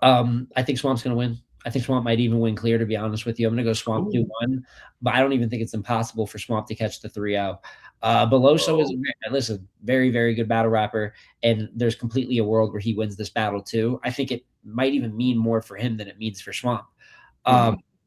I think Swamp's going to win. I think Swamp might even win clear, to be honest with you. I'm going to go Swamp 2-1, but I don't even think it's impossible for Swamp to catch the 3-0. But Loso is, listen, very, very good battle rapper, and there's completely a world where he wins this battle too. I think it might even mean more for him than it means for Swamp.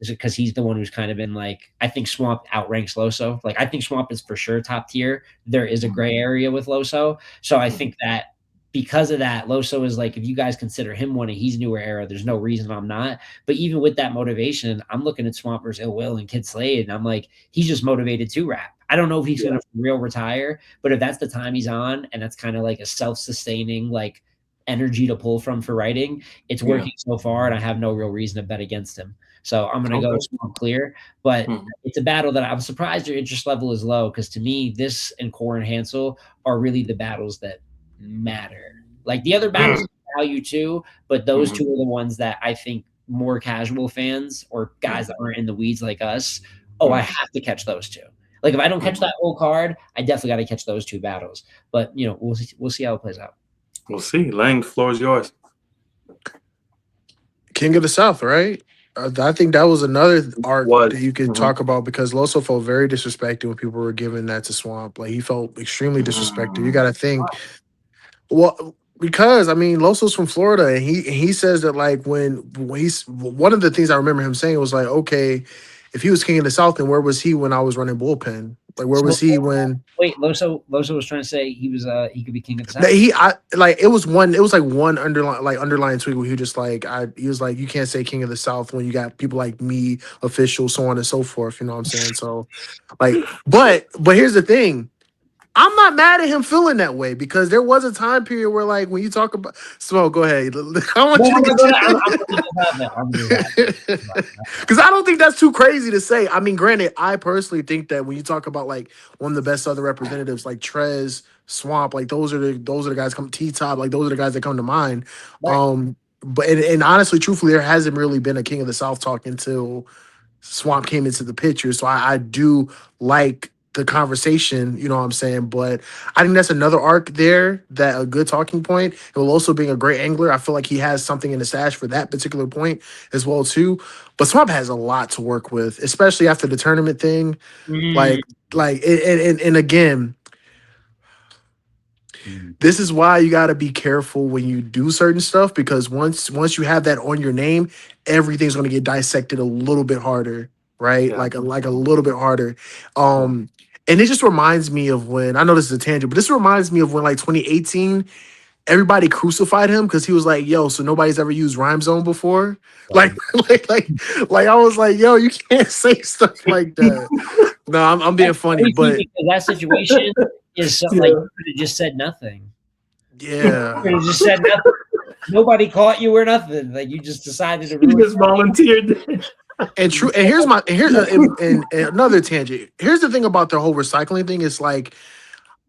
Because he's the one who's kind of been like, I think Swamp outranks Loso. Like, I think Swamp is for sure top tier. There is a gray area with Loso. So I think that because of that, Loso is like, if you guys consider him one of his newer era, there's no reason I'm not. But even with that motivation, I'm looking at Swamp versus Ill Will and Kyd Slade, and I'm like, he's just motivated to rap. I don't know if he's going to real retire, but if that's the time he's on, and that's kind of like a self-sustaining like energy to pull from for writing, it's working so far, and I have no real reason to bet against him. So I'm going to go Swamp clear, but it's a battle that I'm surprised your interest level is low, because to me, this and Core and Hansel are really the battles that matter. Like the other battles value too, but those two are the ones that I think more casual fans or guys that aren't in the weeds like us, I have to catch those two. Like if I don't catch that whole card, I definitely got to catch those two battles. But you know, we'll see how it plays out. We'll see. Lang, the floor is yours. King of the South, right? I think that was another arc that Was you could mhm. talk about because Loso felt very disrespected when people were giving that to Swamp. Like he felt extremely disrespected. You got to think, well, because I mean, Loso's from Florida, and he says that like when he's one of the things I remember him saying was like, okay, if he was king of the South, then where was he when I was running bullpen? Like where was So he when wait, Loso was trying to say he could be king of the that South. I like it was like one underlying tweet where he just like he was like, you can't say king of the South when you got people like me, officials, so on and so forth. You know what I'm saying? So like, but here's the thing. I'm not mad at him feeling that way because there was a time period where, like, when you talk about Smoke, go ahead. I want No, you to no, get go your ahead. I'm just having. I'm just because I don't think that's too crazy to say. I mean, granted, I personally think that when you talk about like one of the best Southern representatives, like Trez, Swamp, like those are the guys come T Top, like those are the guys that come to mind. Right. But and honestly, truthfully, there hasn't really been a King of the South talk until Swamp came into the picture. So I do like the conversation, you know what I'm saying? But I think that's another arc there that a good talking point. And will also being a great angler, I feel like he has something in the stash for that particular point as well too. But Swamp has a lot to work with, especially after the tournament thing. Mm. Like and again, Mm. this is why you got to be careful when you do certain stuff because once you have that on your name, everything's going to get dissected a little bit harder, right? Yeah. Like a little bit harder. Yeah. And it just reminds me of when I know this is a tangent, but this reminds me of when like 2018, everybody crucified him because he was like, "Yo, so nobody's ever used Rhyme Zone before." Like, like I was like, "Yo, you can't say stuff like that." No, I'm being That's funny, crazy but because that situation is so, like Yeah. you could have just said nothing. You yeah. could have just said nothing. Nobody caught you or nothing. Like you just decided to He ruin. just volunteered. And true, and here's my and here and another tangent. Here's the thing about the whole recycling thing. It's like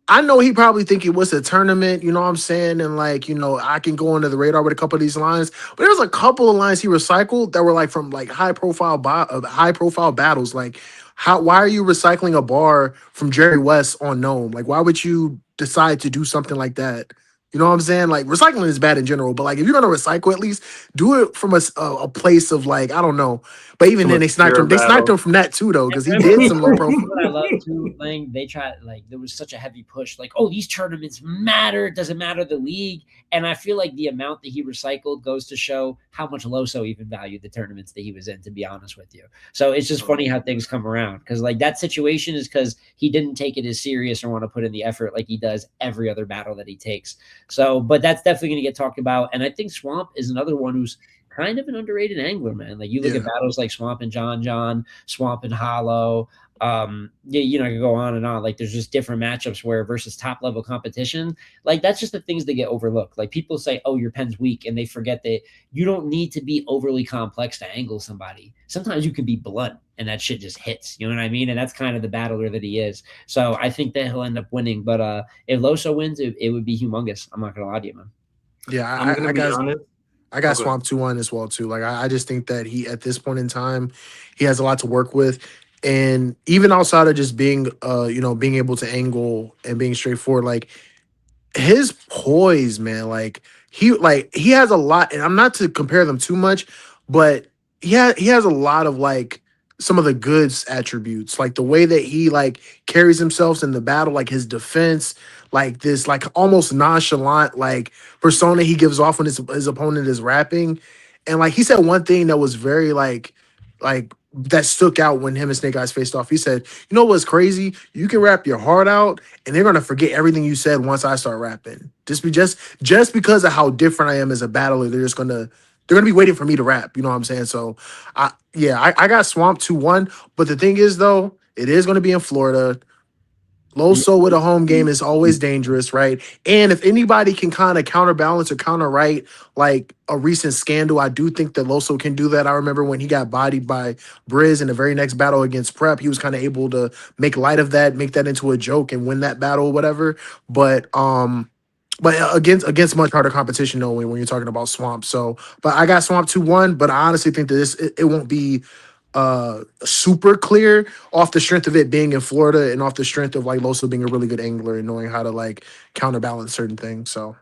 I know he probably think it was a tournament, you know what I'm saying, and like I can go under the radar with a couple of these lines. But there's a couple of lines he recycled that were like from like high profile battles. Like why are you recycling a bar from Jerry West on Gnome? Like why would you decide to do something like that? You know what I'm saying? Like recycling is bad in general, but like if you're gonna recycle, at least do it from a place of like I don't know. But even From a then, they sniped secure him. They sniped battle. him from that too, though, because he did Remember some low profile. what I love too, Lang? They tried like there was such a heavy push, like, oh, these tournaments matter. It doesn't matter the league. And I feel like the amount that he recycled goes to show how much Loso even valued the tournaments that he was in, to be honest with you. So it's just funny how things come around. Cause like that situation is because he didn't take it as serious or want to put in the effort like he does every other battle that he takes. So, but that's definitely gonna get talked about. And I think Swamp is another one who's kind of an underrated angler, man. Like you look at Yeah, battles like Swamp and John, Swamp and Hollow. I could go on and on. Like there's just different matchups where versus top level competition, like that's just the things that get overlooked. Like people say, "Oh, your pen's weak," and they forget that you don't need to be overly complex to angle somebody. Sometimes you can be blunt, and that shit just hits. You know what I mean? And that's kind of the battler that he is. So I think that he'll end up winning. But if Loso wins, it would be humongous. I'm not gonna lie to you, man. yeah. I'm gonna be honest. I got Okay. Swamp 2-1 as well too. Like I just think that he at this point in time, he has a lot to work with. And even outside of just being being able to angle and being straightforward, like his poise, man, like he has a lot, and I'm not to compare them too much, but he has a lot of like some of the goods attributes, like the way that he like carries himself in the battle, like his defense, like this like almost nonchalant like persona he gives off when his opponent is rapping. And like he said one thing that was very like that stuck out when him and Snake Eyes faced off. He said, "You know what's crazy? You can rap your heart out, and they're gonna forget everything you said once I start rapping. Just because of how different I am as a battler, they're gonna be waiting for me to rap. You know what I'm saying? So, I got Swamp 2-1. But the thing is, though, it is gonna be in Florida. Loso with a home game is always dangerous, right? And if anybody can kind of counterbalance or counterwrite like a recent scandal, I do think that Loso can do that. I remember when he got bodied by Briz in the very next battle against Prep, he was kind of able to make light of that, make that into a joke and win that battle or whatever. But against much harder competition though when you're talking about Swamp. So, but I got Swamp 2-1, but I honestly think that it won't be super clear off the strength of it being in Florida and off the strength of like Loso being a really good angler and knowing how to like counterbalance certain things. So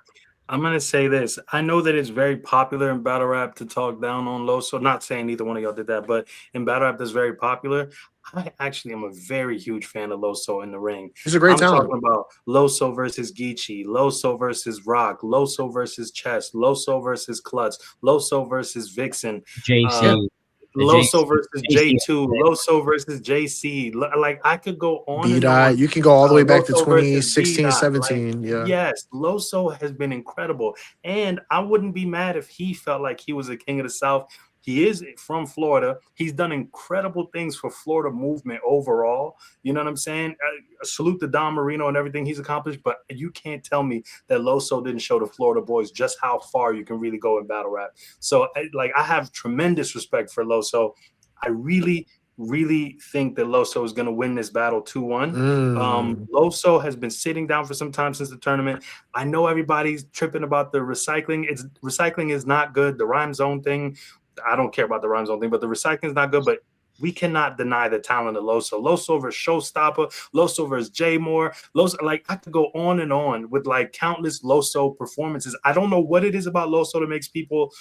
I'm gonna say this. I know that it's very popular in battle rap to talk down on Loso. Not saying either one of y'all did that, but in battle rap that's very popular. I actually am a very huge fan of Loso in the ring. He's a great I'm talent. talking about Loso versus Geechee, Loso versus Rock, Loso versus Chess, Loso versus Klutz, Loso versus Vixen, uh, JC, the Loso versus JC. J2, Loso versus JC. Like I could go on B and dot. on. You can go all the way back to Loso versus B 2016, Dot. Like 17. Yeah. yes, Loso has been incredible, and I wouldn't be mad if he felt like he was a king of the South. He is from Florida. He's done incredible things for Florida movement overall. You know what I'm saying? Salute to Don Marino and everything he's accomplished, but you can't tell me that Loso didn't show the Florida boys just how far you can really go in battle rap. So, like, I have tremendous respect for Loso. I really think that Loso is going to win this battle 2-1. Mm. Loso has been sitting down for some time since the tournament. I know everybody's tripping about the recycling. Recycling is not good. The rhyme zone thing, I don't care about the rhyme zone thing, but the recycling is not good. But we cannot deny the talent of Loso. Loso versus Showstopper, Loso versus JSmo, Loso. Like I could go on and on with like countless Loso performances. I don't know what it is about Loso that makes people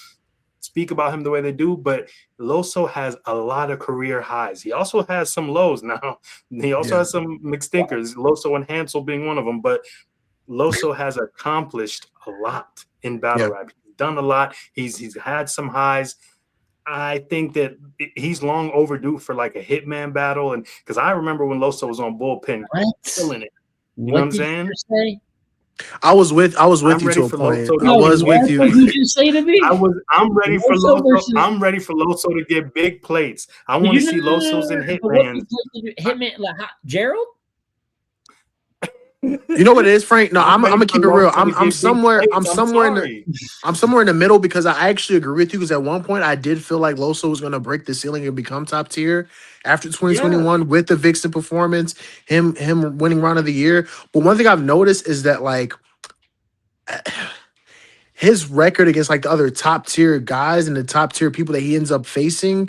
speak about him the way they do, but Loso has a lot of career highs. He also has some lows now. He also has some mixed stinkers, Loso and Hansel being one of them, but Loso has accomplished a lot in battle Yeah. rap. He's done a lot. He's had some highs. I think that he's long overdue for like a hitman battle. And because I remember when Loso was on Bullpen, killing it. You know what I'm did saying? you say? I was with I'm you ready to a for point. Loso to I was get with big you. What plates. did you say to me? I'm ready for Loso Loso. versus- I'm ready for Loso to get big plates. I Did want to you- see no, no, no, Losos no, and no, but what Hitmans. Hitman, like, Gerald? You know what it is, Frank? No, I'm ready gonna for keep it real. Loso to get I'm big somewhere. plates. I'm somewhere in the. sorry. I'm somewhere in the middle because I actually agree with you. Because at one point I did feel like Loso was gonna break the ceiling and become top tier after 2021 with the Vixen performance, him winning round of the year. But one thing I've noticed is that like his record against like the other top tier guys and the top tier people that he ends up facing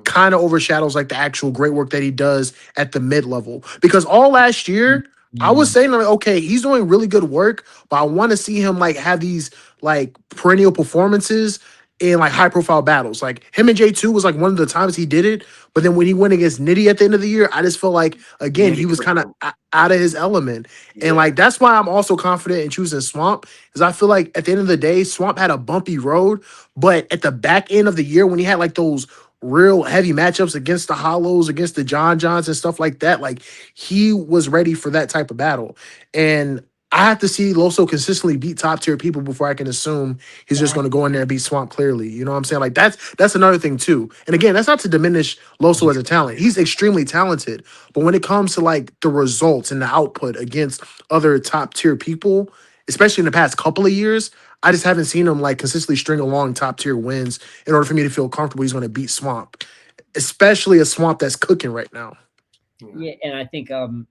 kind of overshadows like the actual great work that he does at the mid level. Because all last year, I was saying like, okay, he's doing really good work, but I want to see him like have these like perennial performances in like high profile battles. Like him and J2 was like one of the times he did it, but then when he went against Nitty at the end of the year, I just felt like again he was kind of out of his element. And like that's why I'm also confident in choosing Swamp, because I feel like at the end of the day, Swamp had a bumpy road, but at the back end of the year when he had like those real heavy matchups against the Hollows, against the Johns and stuff like that, like he was ready for that type of battle. And I have to see Loso consistently beat top tier people before I can assume he's just going to go in there and beat Swamp clearly. You know what I'm saying? Like that's another thing too. And again, that's not to diminish Loso as a talent. He's extremely talented, but when it comes to like the results and the output against other top tier people, especially in the past couple of years, I just haven't seen him like consistently string along top tier wins in order for me to feel comfortable he's going to beat Swamp, especially a Swamp that's cooking right now. Yeah, and I think so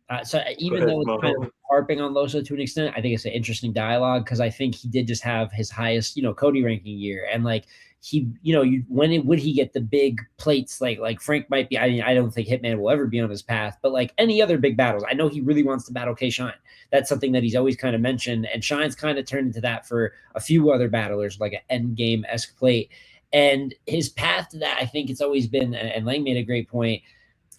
even though it's kind of harping on Loso to an extent, I think it's an interesting dialogue because I think he did just have his highest, Cody ranking year, and like he, would he get the big plates? Like Frank might be. I mean, I don't think Hitman will ever be on his path, but like any other big battles, I know he really wants to battle K Shine. That's something that he's always kind of mentioned, and Shine's kind of turned into that for a few other battlers, like an end game esque plate. And his path to that, I think it's always been, and Lang made a great point,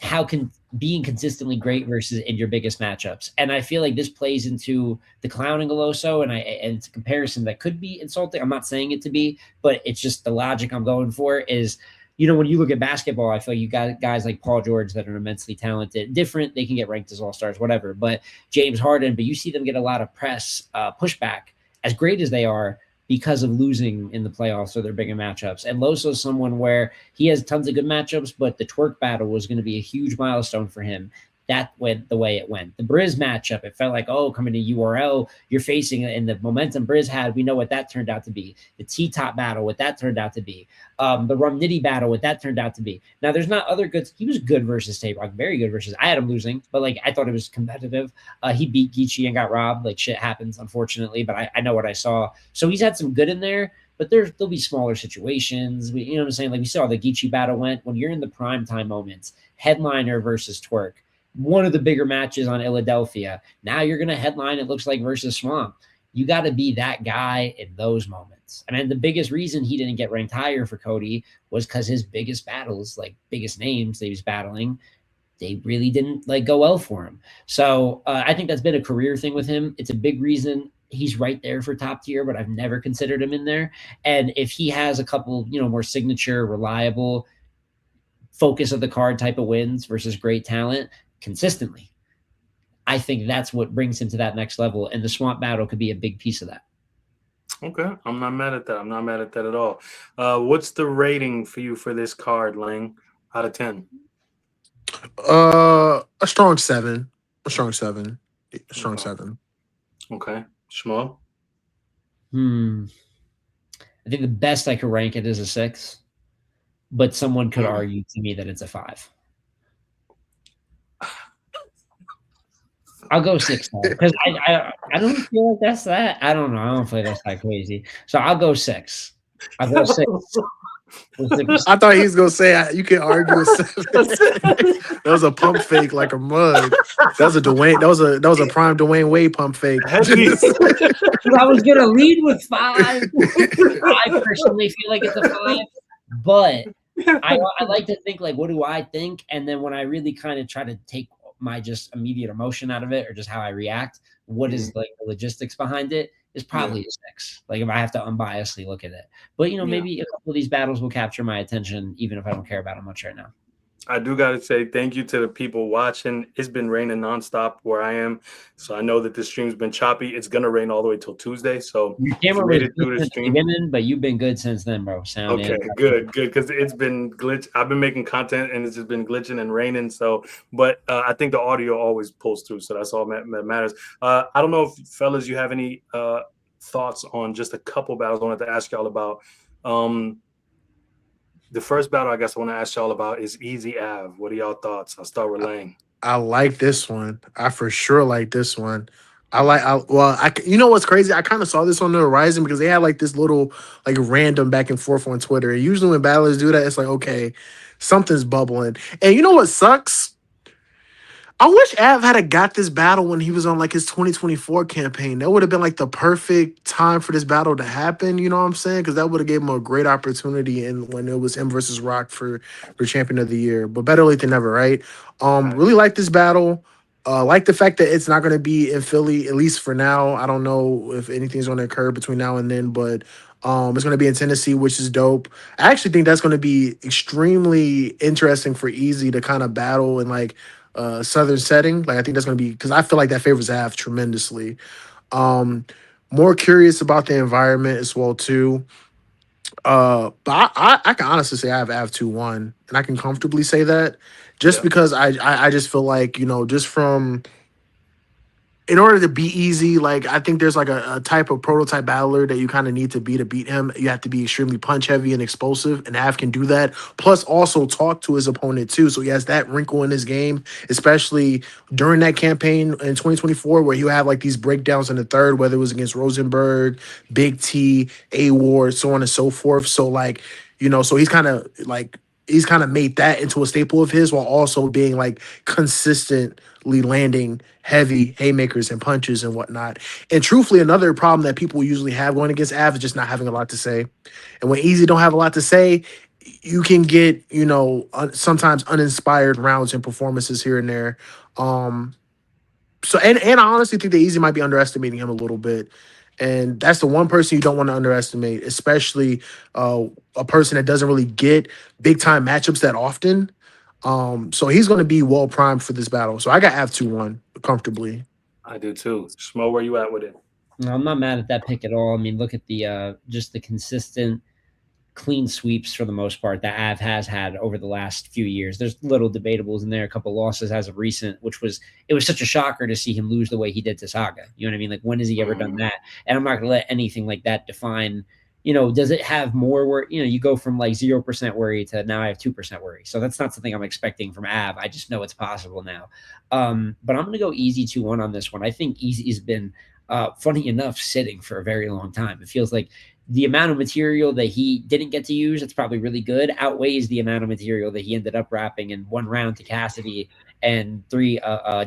how can being consistently great versus in your biggest matchups. And I feel like this plays into the clowning of Loso, and it's a comparison that could be insulting. I'm not saying it to be, but it's just the logic I'm going for is, when you look at basketball, I feel like you got guys like Paul George that are immensely talented, different, they can get ranked as all-stars, whatever, but James Harden, but you see them get a lot of press pushback, as great as they are, because of losing in the playoffs or their bigger matchups. And Loso is someone where he has tons of good matchups, but the twerk battle was going to be a huge milestone for him. That went the way it went. The Briz matchup, it felt like, coming to URL, you're facing, and the momentum Briz had, we know what that turned out to be. The T-Top battle, what that turned out to be. The Rum Nitty battle, what that turned out to be. Now, there's not other good. He was good versus Tay-Rock, very good versus. I had him losing, but like I thought it was competitive. He beat Geechee and got robbed. Like shit happens, unfortunately, but I know what I saw. So he's had some good in there, but there'll be smaller situations. You know what I'm saying? Like we saw the Geechee battle went when you're in the prime time moments, headliner versus twerk. One of the bigger matches on Philadelphia. Now you're going to headline, it looks like, versus Swamp. You got to be that guy in those moments. I mean, the biggest reason he didn't get ranked higher for Cody was because his biggest battles, like biggest names that he was battling, they really didn't like go well for him. So I think that's been a career thing with him. It's a big reason he's right there for top tier, but I've never considered him in there. And if he has a couple, more signature, reliable, focus of the card type of wins versus great talent consistently, I think that's what brings him to that next level. And the Swamp Battle could be a big piece of that. Okay, I'm not mad at that. I'm not mad at that at all. What's the rating for you for this card, Lang, out of 10? A strong 7. A strong 7. A strong Okay. 7. Okay. Schmo? I think the best I could rank it is a 6, but someone could argue to me that it's a 5. I'll go 6 because I don't feel like that's that. I don't know. I don't feel like that's that crazy. So I'll go 6. I'll go 6. I thought he was gonna say you can argue a 7. That was a pump fake like a mug. That was a Dwayne. That was a prime Dwayne Wade pump fake. I was gonna lead with 5. I personally feel like it's a 5, but I like to think like, what do I think? And then when I really kind of try to take my just immediate emotion out of it, or just how I react, what is like the logistics behind it, is probably a 6. Like if I have to unbiasedly look at it, but maybe a couple of these battles will capture my attention, even if I don't care about them much right now. I do got to say thank you to the people watching. It's been raining nonstop where I am, so I know that this stream's been choppy. It's gonna rain all the way till Tuesday. So your camera made it through the stream, but you've been good since then, bro. Sound okay, good, because it's been glitch. I've been making content and it's just been glitching and raining. So, but I think the audio always pulls through, so that's all that matters. I don't know if fellas, you have any thoughts on just a couple battles I wanted to ask y'all about. The first battle I guess I want to ask y'all about is Eazy Ave. What are y'all thoughts? I'll start with Lang. I like this one. I for sure like this one. You know what's crazy? I kind of saw this on the horizon because they had like this little like random back and forth on Twitter. And usually when battlers do that, it's like, okay, something's bubbling. And you know what sucks? I wish Av had got this battle when he was on like his 2024 campaign. That would have been like the perfect time for this battle to happen. You know what I'm saying? Because that would have gave him a great opportunity and when it was him versus Rock for Champion of the Year. But better late than never, right? Really like this battle. Like the fact that it's not going to be in Philly, at least for now. I don't know if anything's going to occur between now and then, but it's going to be in Tennessee, which is dope. I actually think that's going to be extremely interesting for Eazy to kind of battle and like southern setting. Like I think that's going to be because I feel like that favors Av tremendously. More curious about the environment as well too. But I can honestly say I have Av 2-1, and I can comfortably say that just because I just feel like just from in order to beat Eazy, like I think there's like a type of prototype battler that you kind of need to be to beat him. You have to be extremely punch heavy and explosive, and Av can do that. Plus, also talk to his opponent too, so he has that wrinkle in his game, especially during that campaign in 2024 where he'll have like these breakdowns in the third, whether it was against Rosenberg, Big T, A Ward, so on and so forth. So like so he's kind of made that into a staple of his while also being like consistently landing heavy haymakers and punches and whatnot. And truthfully, another problem that people usually have going against Av is just not having a lot to say. And when Eazy don't have a lot to say, you can get, sometimes uninspired rounds and performances here and there. So I honestly think that Eazy might be underestimating him a little bit. And that's the one person you don't want to underestimate, especially a person that doesn't really get big time matchups that often. So he's going to be well primed for this battle. So I got Av 2-1 comfortably. I do too. Smo, where you at with it? No, I'm not mad at that pick at all. I mean, look at the just the consistent clean sweeps for the most part that Av has had over the last few years. There's little debatables in there, a couple losses as of recent, it was such a shocker to see him lose the way he did to Saga. You know what I mean? Like, when has he ever done that? And I'm not going to let anything like that define, does it have more where, you go from like 0% worry to now I have 2% worry. So that's not something I'm expecting from Av. I just know it's possible now. But I'm going to go Eazy 2-1 on this one. I think Eazy's been, funny enough, sitting for a very long time. It feels like the amount of material that he didn't get to use, it's probably really good, outweighs the amount of material that he ended up wrapping in one round to Cassidy and 3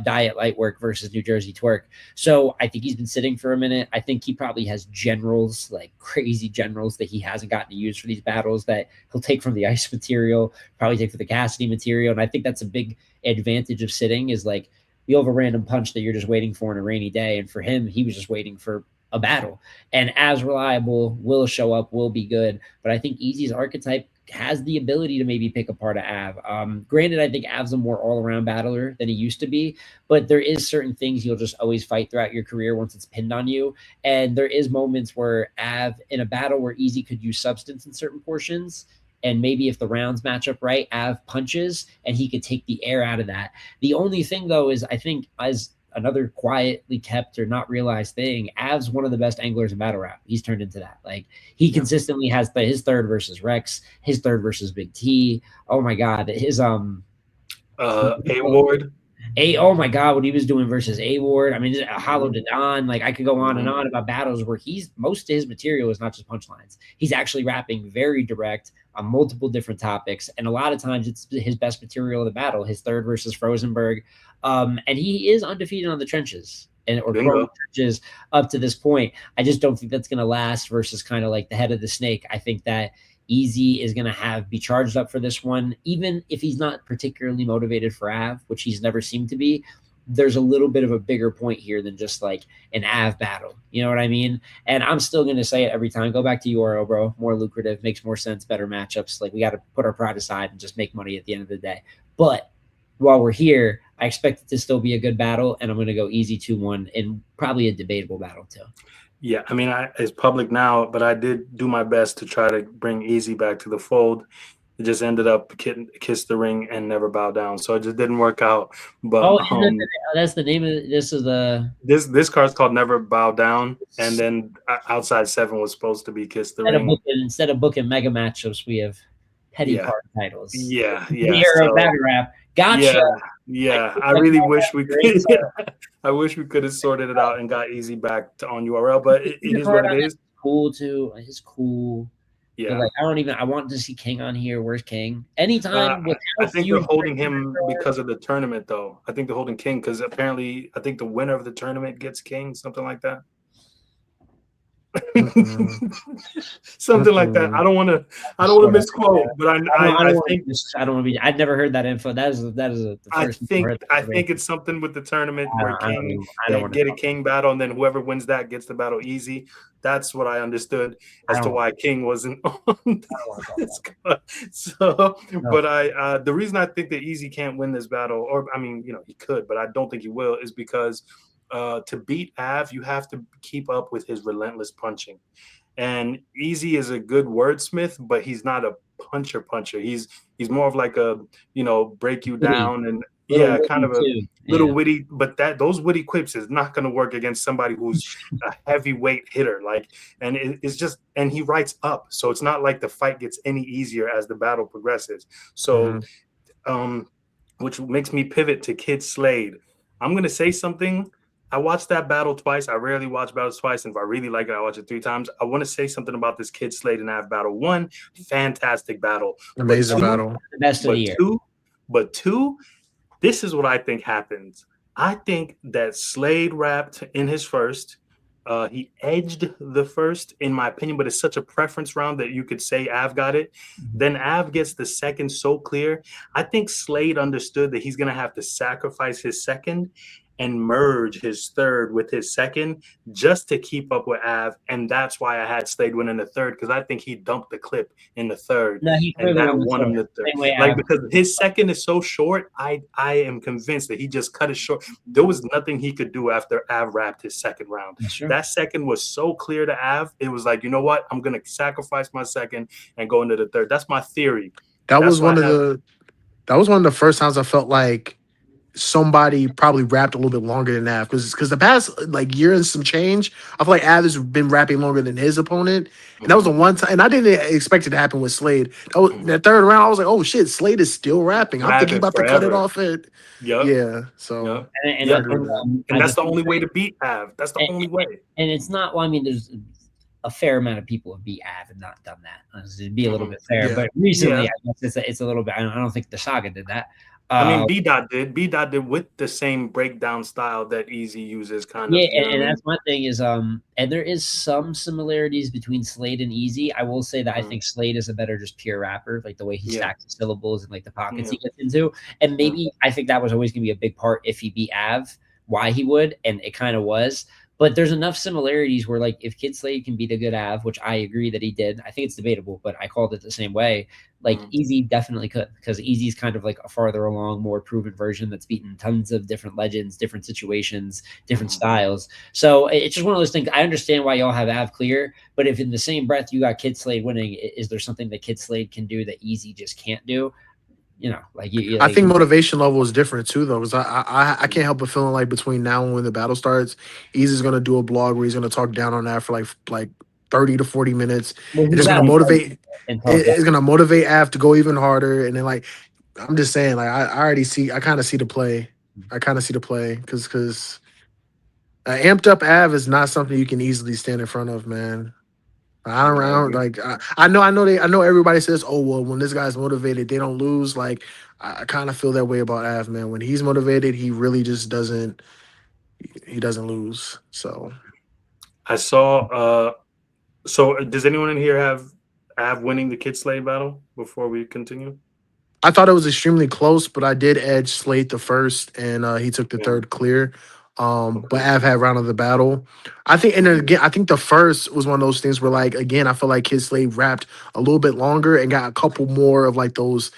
Diet Light Work versus New Jersey Twerk. So I think he's been sitting for a minute. I think he probably has generals, like crazy generals that he hasn't gotten to use for these battles that he'll take from the ice material, probably take for the Cassidy material. And I think that's a big advantage of sitting, is like you have a random punch that you're just waiting for on a rainy day. And for him, he was just waiting for a battle. And as reliable, will show up, will be good. But I think Eazy's archetype has the ability to maybe pick apart a Av. Granted, I think Av's a more all-around battler than he used to be, but there is certain things you'll just always fight throughout your career once it's pinned on you. And there is moments where Av, in a battle where Eazy could use substance in certain portions, and maybe if the rounds match up right, Av punches, and he could take the air out of that. The only thing, though, is I think as another quietly kept or not realized thing, Av's one of the best anglers in battle rap. He's turned into that. Like, he consistently has his third versus Rex, his third versus Big T. Oh my God, his A-Ward. Oh my God, what he was doing versus A-Ward. I mean, Hollow to Don. Like, I could go on and on about battles where most of his material is not just punchlines. He's actually rapping very direct on multiple different topics, and a lot of times it's his best material of the battle. His third versus Frozenberg, and he is undefeated on the trenches or trenches up to this point. I just don't think that's going to last versus kind of like the head of the snake. I think that Eazy is going to be charged up for this one, even if he's not particularly motivated for Av, which he's never seemed to be. There's a little bit of a bigger point here than just like an Av battle. You know what I mean? And I'm still going to say it every time. Go back to URL, bro. More lucrative, makes more sense, better matchups. Like, we got to put our pride aside and just make money at the end of the day. But while we're here, I expect it to still be a good battle, and I'm going to go Eazy 2-1 in probably a debatable battle too. Yeah, I mean, it's public now, but I did do my best to try to bring Eazy back to the fold. It just ended up kiss the ring and never bow down, so it just didn't work out. But that's the name of it. This is this card's called Never Bow Down, and then Outside 7 was supposed to be Kiss the Ring. Instead of booking mega matchups, we have petty card titles. Yeah. The era of battle rap. Gotcha. Yeah. I really wish we could. I wish we could have sorted it out and got Eazy back on URL, but it is what it is. Cool too. It's cool. Yeah. Like, I want to see King on here. Where's King? Anytime. I think they're holding him because of the tournament, though. I think they're holding King because apparently I think the winner of the tournament gets King, something like that. Something like that. I don't want to misquote, but I think I don't want to be. I'd never heard that info. That is the first. I think it's something with the tournament where King get a King battle, and then whoever wins that gets the battle easy. That's what I understood as to why King wasn't on this card. So, but the reason I think that Eazy can't win this battle, or I mean, he could, but I don't think he will, is because to beat Av, you have to keep up with his relentless punching. And Eazy is a good wordsmith, but he's not a puncher. He's more of like a, break you down and kind of a little witty. But those witty quips is not going to work against somebody who's a heavyweight hitter. And it's just, and he writes up, so it's not like the fight gets any easier as the battle progresses. So, which makes me pivot to Kyd Slade. I'm going to say something. I watched that battle twice. I rarely watch battles twice. And if I really like it, I watch it 3 times. I want to say something about this Kyd Slade and Av battle. 1, fantastic battle. Amazing battle. The best of the year. 2, this is what I think happens. I think that Slade rapped in his first. He edged the first, in my opinion, but it's such a preference round that you could say Av got it. Then Av gets the second so clear. I think Slade understood that he's going to have to sacrifice his second and merge his third with his second just to keep up with Av. And that's why I had Slade win in the third, because I think he dumped the clip in the third. No, and that won him the third. Because his second is so short, I am convinced that he just cut it short. There was nothing he could do after Av wrapped his second round. Sure. That second was so clear to Av. It was like, you know what? I'm going to sacrifice my second and go into the third. That's my theory. That was one of the first times I felt like somebody probably rapped a little bit longer than Av, because the past year and some change, I feel like Av has been rapping longer than his opponent, and that was the one time. And I didn't expect it to happen with Slade. That third round, I was like, oh shit, Slade is still rapping. I'm thinking about to cut it off at so. And that's the only way to beat Av. That's the only way. And it's not. Well, I mean, a fair amount of people have beat Av and not done that. To be a little bit fair, Yeah. but recently, Yeah. I guess it's a little bit. I don't think the Saga did that. I mean, B Dot did with the same breakdown style that Eazy uses, kind Yeah, of. You know and what I mean? that's my thing is and there is some similarities between Slade and Eazy. I will say that I think Slade is a better just pure rapper, like the way he stacks the syllables and like the pockets he gets into. And maybe I think that was always gonna be a big part if he beat Av, why he would, and it kind of was. But there's enough similarities where like if Kyd Slade can beat a good Av, which I agree that he did, I think it's debatable, but I called it the same way. Like Eazy definitely could, because Eazy's kind of like a farther along, more proven version that's beaten tons of different legends, different situations, different styles. So it's just one of those things. I understand why y'all have Av clear, but if in the same breath you got Kyd Slade winning, is there something that Kyd Slade can do that Eazy just can't do? You know, like I think motivation level is different too, though. Because I can't help but feeling like between now and when the battle starts, Easy's gonna do a blog where he's gonna talk down on that for like 30 to 40 minutes. It's just gonna motivate. It's gonna motivate Av to go even harder, and then like I'm just saying, like I kind of see the play. I kind of see the play because amped up Av is not something you can easily stand in front of, man. I don't like I know everybody says, oh well, when this guy's motivated, they don't lose. Like I kind of feel that way about Av, man. When he's motivated, he really just doesn't lose. So I saw so does anyone in here have Av winning the Kyd Slade battle before we continue? I thought it was extremely close, but I did edge Slate the first, and he took the third clear. But Av had round of the battle. I think, and then again, I think the first was one of those things where, like, again, I feel like Kyd Slade rapped a little bit longer and got a couple more of like those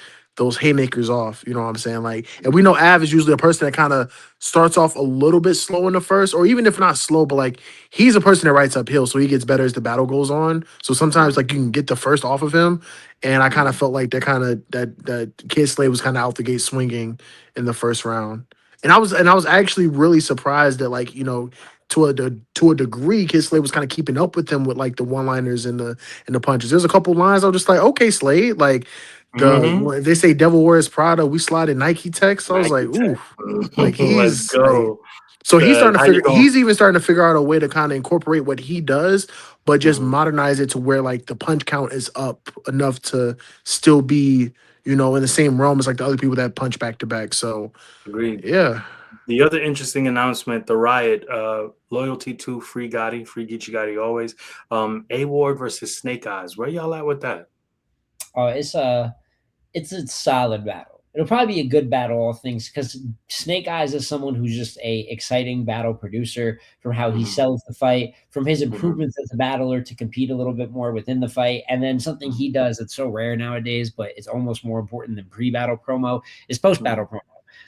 haymakers off. You know what I'm saying? Like, and we know Av is usually a person that kind of starts off a little bit slow in the first, or even if not slow, but like he's a person that writes uphill, so he gets better as the battle goes on. So sometimes like you can get the first off of him, and I kind of felt like that Kyd Slade was kind of out the gate swinging in the first round. And I was actually really surprised that, like, you know, to a degree, Kyd Slade was kind of keeping up with him with like the one-liners and the punches. There's a couple lines I was just like, okay, Slade, like when they say "Devil Wears Prada," we slide Nike text. I was like, ooh, like Let's he's like, go. so he's starting to How you figure. going? He's even starting to figure out a way to kind of incorporate what he does, but just modernize it to where like the punch count is up enough to still be, you know, in the same realm as like the other people that punch back to back. So Agreed. yeah. The other interesting announcement, the Riot, loyalty to Free Gotti, Free Geechee Gotti always. A Ward versus Snake Eyes. Where y'all at with that? Oh, it's a solid battle. It'll probably be a good battle, all things, because Snake Eyes is someone who's just a exciting battle producer from how he sells the fight, from his improvements as a battler to compete a little bit more within the fight. And then something he does that's so rare nowadays, but it's almost more important than pre-battle promo, is post-battle promo.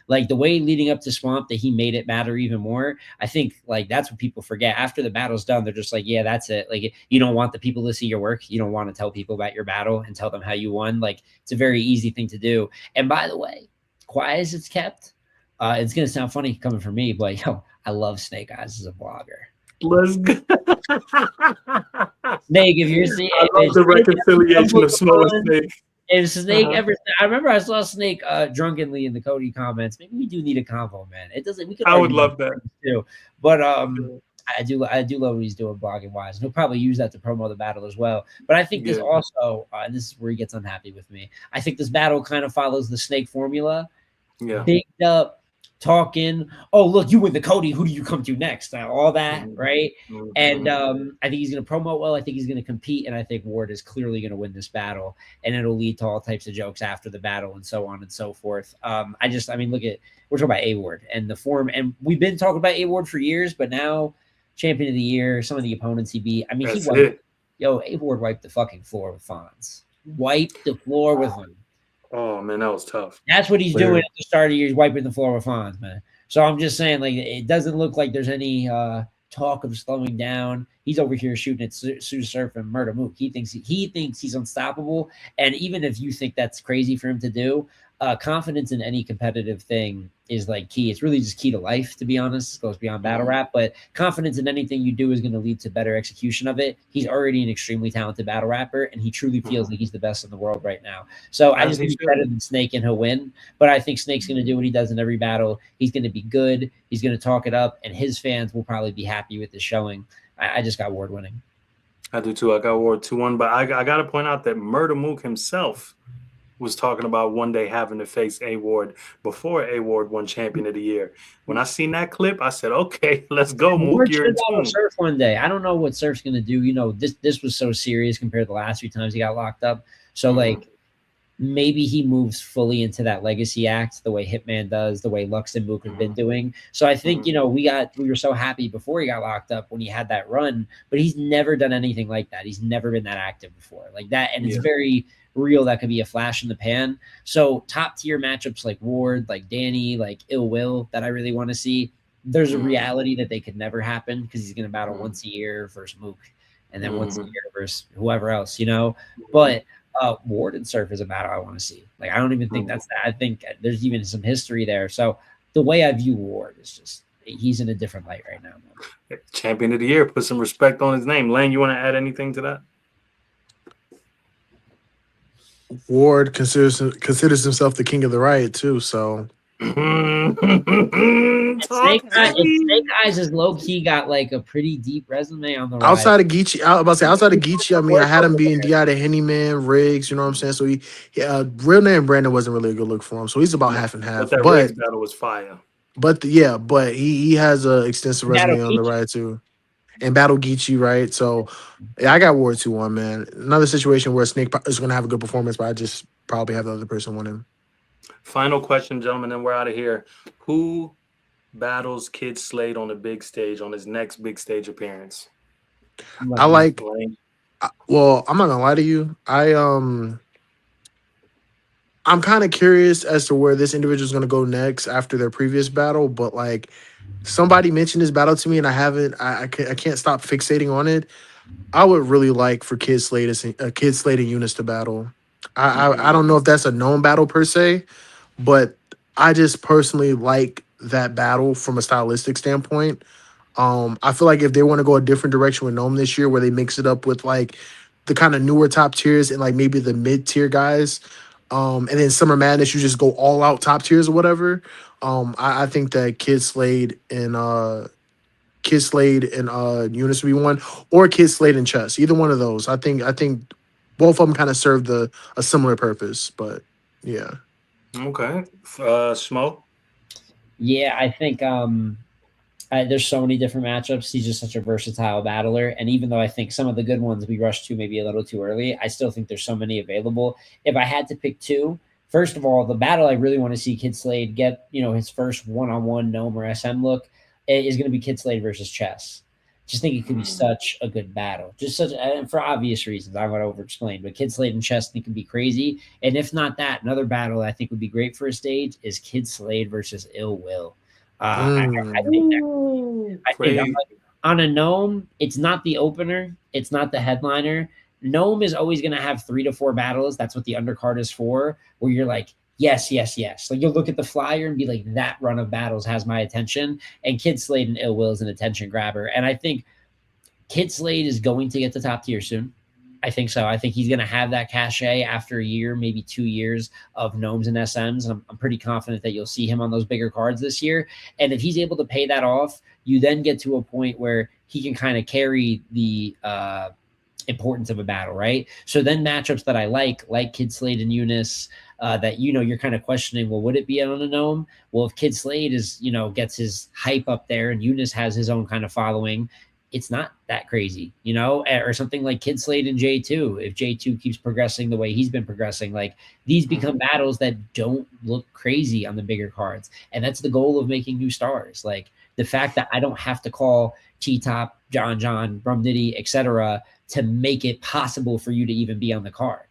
Like the way leading up to Swamp that he made it matter even more. I think like that's what people forget. After the battle's done, they're just like, yeah, that's it. Like you don't want the people to see your work. You don't want to tell people about your battle and tell them how you won. Like it's a very easy thing to do. And by the way, quiet as it's kept, it's gonna sound funny coming from me, but yo, I love Snake Eyes as a blogger. Let's go. Snake, if you're seeing, I love the reconciliation of Snow and Snake. If Snake ever, I remember I saw Snake drunkenly in the Cody comments. Maybe we do need a convo, man. It doesn't. We could. I would love that too. But I do love what he's doing blogging wise. He'll probably use that to promote the battle as well. But I think this also, and this is where he gets unhappy with me. I think this battle kind of follows the Snake formula. Yeah. Bigged up, talking. Oh, look, you win the Cody. Who do you come to next? All that, right? And I think he's going to promote well. I think he's going to compete, and I think Ward is clearly going to win this battle, and it'll lead to all types of jokes after the battle and so on and so forth. I mean, look at we're talking about A Ward and the form, and we've been talking about A Ward for years, but now champion of the year, some of the opponents he beat. I mean, A Ward wiped the fucking floor with Fonz. Wiped the floor with him. Oh man, that was tough. That's what he's doing at the start of the year. He's wiping the floor with Fonz, man. So I'm just saying, like, it doesn't look like there's any talk of slowing down. He's over here shooting at Sue Surf and Murder Mook. He thinks he's unstoppable. And even if you think that's crazy for him to do, confidence in any competitive thing is like key. It's really just key to life, to be honest. It goes beyond battle rap, but confidence in anything you do is going to lead to better execution of it. He's already an extremely talented battle rapper, and he truly feels like he's the best in the world right now. So I just think he's better than Snake, and he'll win. But I think Snake's going to do what he does in every battle. He's going to be good. He's going to talk it up, and his fans will probably be happy with the showing. I just got Ward winning. I do too. I got Ward 2-1, but I got to point out that Murder Mook himself was talking about one day having to face A Ward before A Ward won Champion of the Year. When I seen that clip, I said, "Okay, let's go, Mook. Ward You're should in battle tune." Surf one day. I don't know what Surf's gonna do. You know, this was so serious compared to the last few times he got locked up. So like maybe he moves fully into that legacy act the way Hitman does, the way Lux and Mook have been doing. So I think, you know, we were so happy before he got locked up when he had that run, but he's never done anything like that. He's never been that active before like that. And it's very real. That could be a flash in the pan. So top tier matchups like Ward, like Danny, like Ill Will that I really want to see. There's a reality that they could never happen because he's going to battle once a year versus Mook and then once a year versus whoever else, you know, but Ward and Surf is a battle I want to see. Like, I don't even think that's that. I think there's even some history there. So the way I view Ward is just he's in a different light right now. Champion of the Year. Put some respect on his name. Lang, you want to add anything to that? Ward considers himself the king of the riot too. So Snake Eyez is low key got like a pretty deep resume on the riot. outside of Geechee, I mean, I had him being DI to Henny Man, Riggs. You know what I'm saying? So he real name Brandon wasn't really a good look for him. So he's about half and half. But that Riggs battle was fire. But he has a extensive resume on the riot too. And battle Geechee, right? So yeah, I got Ward 2-1, man. Another situation where Snake is going to have a good performance, but I just probably have the other person win him. Final question, gentlemen, and we're out of here. Who battles Kyd Slade on the big stage on his next big stage appearance? Well, I'm not gonna lie to you. I'm kind of curious as to where this individual is gonna go next after their previous battle, but like somebody mentioned this battle to me, and I can't stop fixating on it. I would really like for Kyd Slade and Eunice to battle. I don't know if that's a known battle per se, but I just personally like that battle from a stylistic standpoint. I feel like if they want to go a different direction with Gnome this year, where they mix it up with like the kind of newer top tiers and like maybe the mid tier guys, and then Summer Madness, you just go all out top tiers or whatever. I think that Kyd Slade and Eunice would be one, or Kyd Slade and Chess, either one of those. I think both of them kind of serve a similar purpose, but yeah. Okay, Smo. Yeah, I think there's so many different matchups. He's just such a versatile battler. And even though I think some of the good ones we rushed to maybe a little too early, I still think there's so many available. If I had to pick two, first of all, the battle I really want to see Kyd Slade get, you know, his first one-on-one Gnome or SM look is going to be Kyd Slade versus Chess. Just think it could be such a good battle. Just such, and for obvious reasons. I'm going to over-explain, but Kyd Slade and Chess think could be crazy. And if not that, another battle I think would be great for a stage is Kyd Slade versus Ill Will. I think on a Gnome, it's not the opener, it's not the headliner. Gnome is always going to have 3 to 4 battles. That's what the undercard is for, where you're like, yes, yes, yes. Like you'll look at the flyer and be like, that run of battles has my attention. And Kyd Slade and Ill Will is an attention grabber. And I think Kyd Slade is going to get to top tier soon. I think so. I think he's going to have that cachet after a year, maybe 2 years of Gnomes and SMs. And I'm pretty confident that you'll see him on those bigger cards this year. And if he's able to pay that off, you then get to a point where he can kind of carry the importance of a battle, right? So then matchups that I like Kyd Slade and Eunice, that, you know, you're kind of questioning, well, would it be on a Gnome? Well, if Kyd Slade is, you know, gets his hype up there and Eunice has his own kind of following, it's not that crazy, you know, or something like Kyd Slade and J2. If J2 keeps progressing the way he's been progressing, like these become battles that don't look crazy on the bigger cards. And that's the goal of making new stars. Like the fact that I don't have to call T-Top, John, Brum Diddy, etc. to make it possible for you to even be on the card.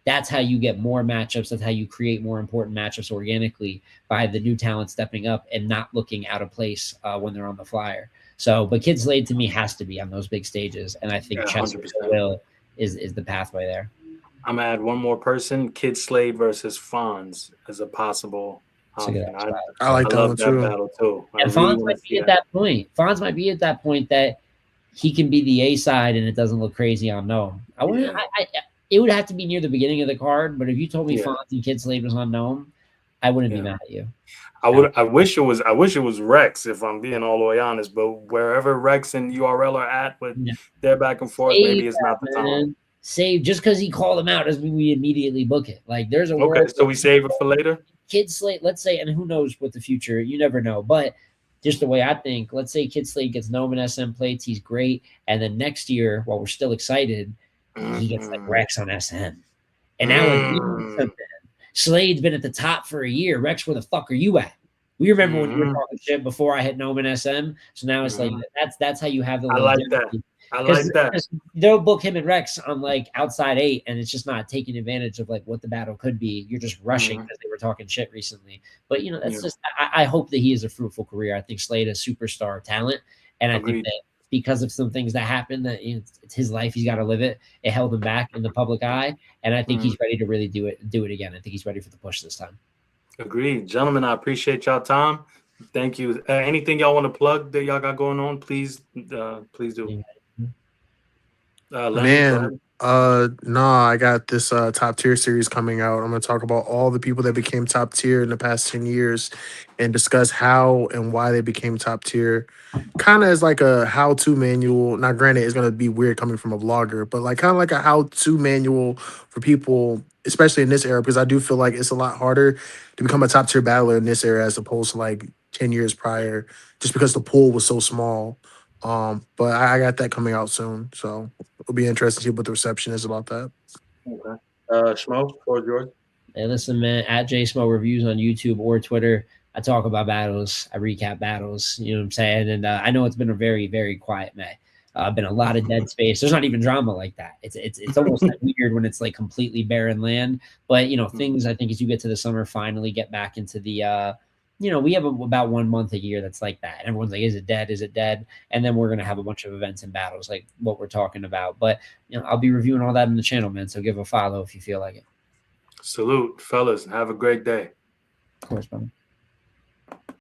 That's how you get more matchups. That's how you create more important matchups organically, by the new talent stepping up and not looking out of place when they're on the flyer. So, but Kyd Slade to me has to be on those big stages, and I think Chess Will is the pathway there. I'm gonna add one more person: Kyd Slade versus Fonz as a possible. I like that one too. Battle too. And Fonz might be at that point. Fonz might be at that point that he can be the A side, and it doesn't look crazy on Gnome. It would have to be near the beginning of the card, but if you told me Fonz and Kyd Slade was on Gnome, I wouldn't be Yeah. mad at you. I wish it was Rex, if I'm being all the way honest. But wherever Rex and URL are at with Yeah. their back and forth, Save maybe it's not the that, time. man. Save just because he called him out doesn't mean we immediately book it. Like there's a Okay, world. so we save it for later. Kyd Slade, let's say, and who knows what the future, you never know. But just the way I think, let's say Kyd Slade gets Gnome and SM plates, he's great. And then next year, while we're still excited, he gets like Rex on SM. And now like something. Slade's been at the top for a year. Rex, where the fuck are you at? We remember when you were talking shit before I hit Gnome and SM. So now it's like that's how you have the I like that. I like that. They'll book him and Rex on like outside 8, and it's just not taking advantage of like what the battle could be. You're just rushing because they were talking shit recently. But you know, that's just I hope that he has a fruitful career. I think Slade is superstar talent, and I think that because of some things that happened, that it's his life, he's got to live it. It held him back in the public eye, and I think he's ready to really do it again. I think he's ready for the push this time. Agreed, gentlemen. I appreciate y'all time. Thank you. Anything y'all want to plug that y'all got going on? Please do. Man, I got this top tier series coming out. I'm gonna talk about all the people that became top tier in the past 10 years and discuss how and why they became top tier. Kind of as like a how-to manual. Now, granted, it's gonna be weird coming from a vlogger, but like kind of like a how-to manual for people, especially in this era, because I do feel like it's a lot harder to become a top tier battler in this era as opposed to like 10 years prior, just because the pool was so small. But I got that coming out soon, so it'll be interesting to see what the reception is about that. Okay. Schmo, for George. Hey, listen, man, at JSmoReviews on YouTube or Twitter, I talk about battles. I recap battles. You know what I'm saying? And I know it's been a very, very quiet May. Been a lot of dead space. There's not even drama like that. It's almost like weird when it's like completely barren land. But you know, things I think as you get to the summer, finally get back into the you know, we have about 1 month a year that's like that. Everyone's like, is it dead? Is it dead? And then we're going to have a bunch of events and battles like what we're talking about. But, you know, I'll be reviewing all that in the channel, man. So give a follow if you feel like it. Salute, fellas. Have a great day. Of course, brother.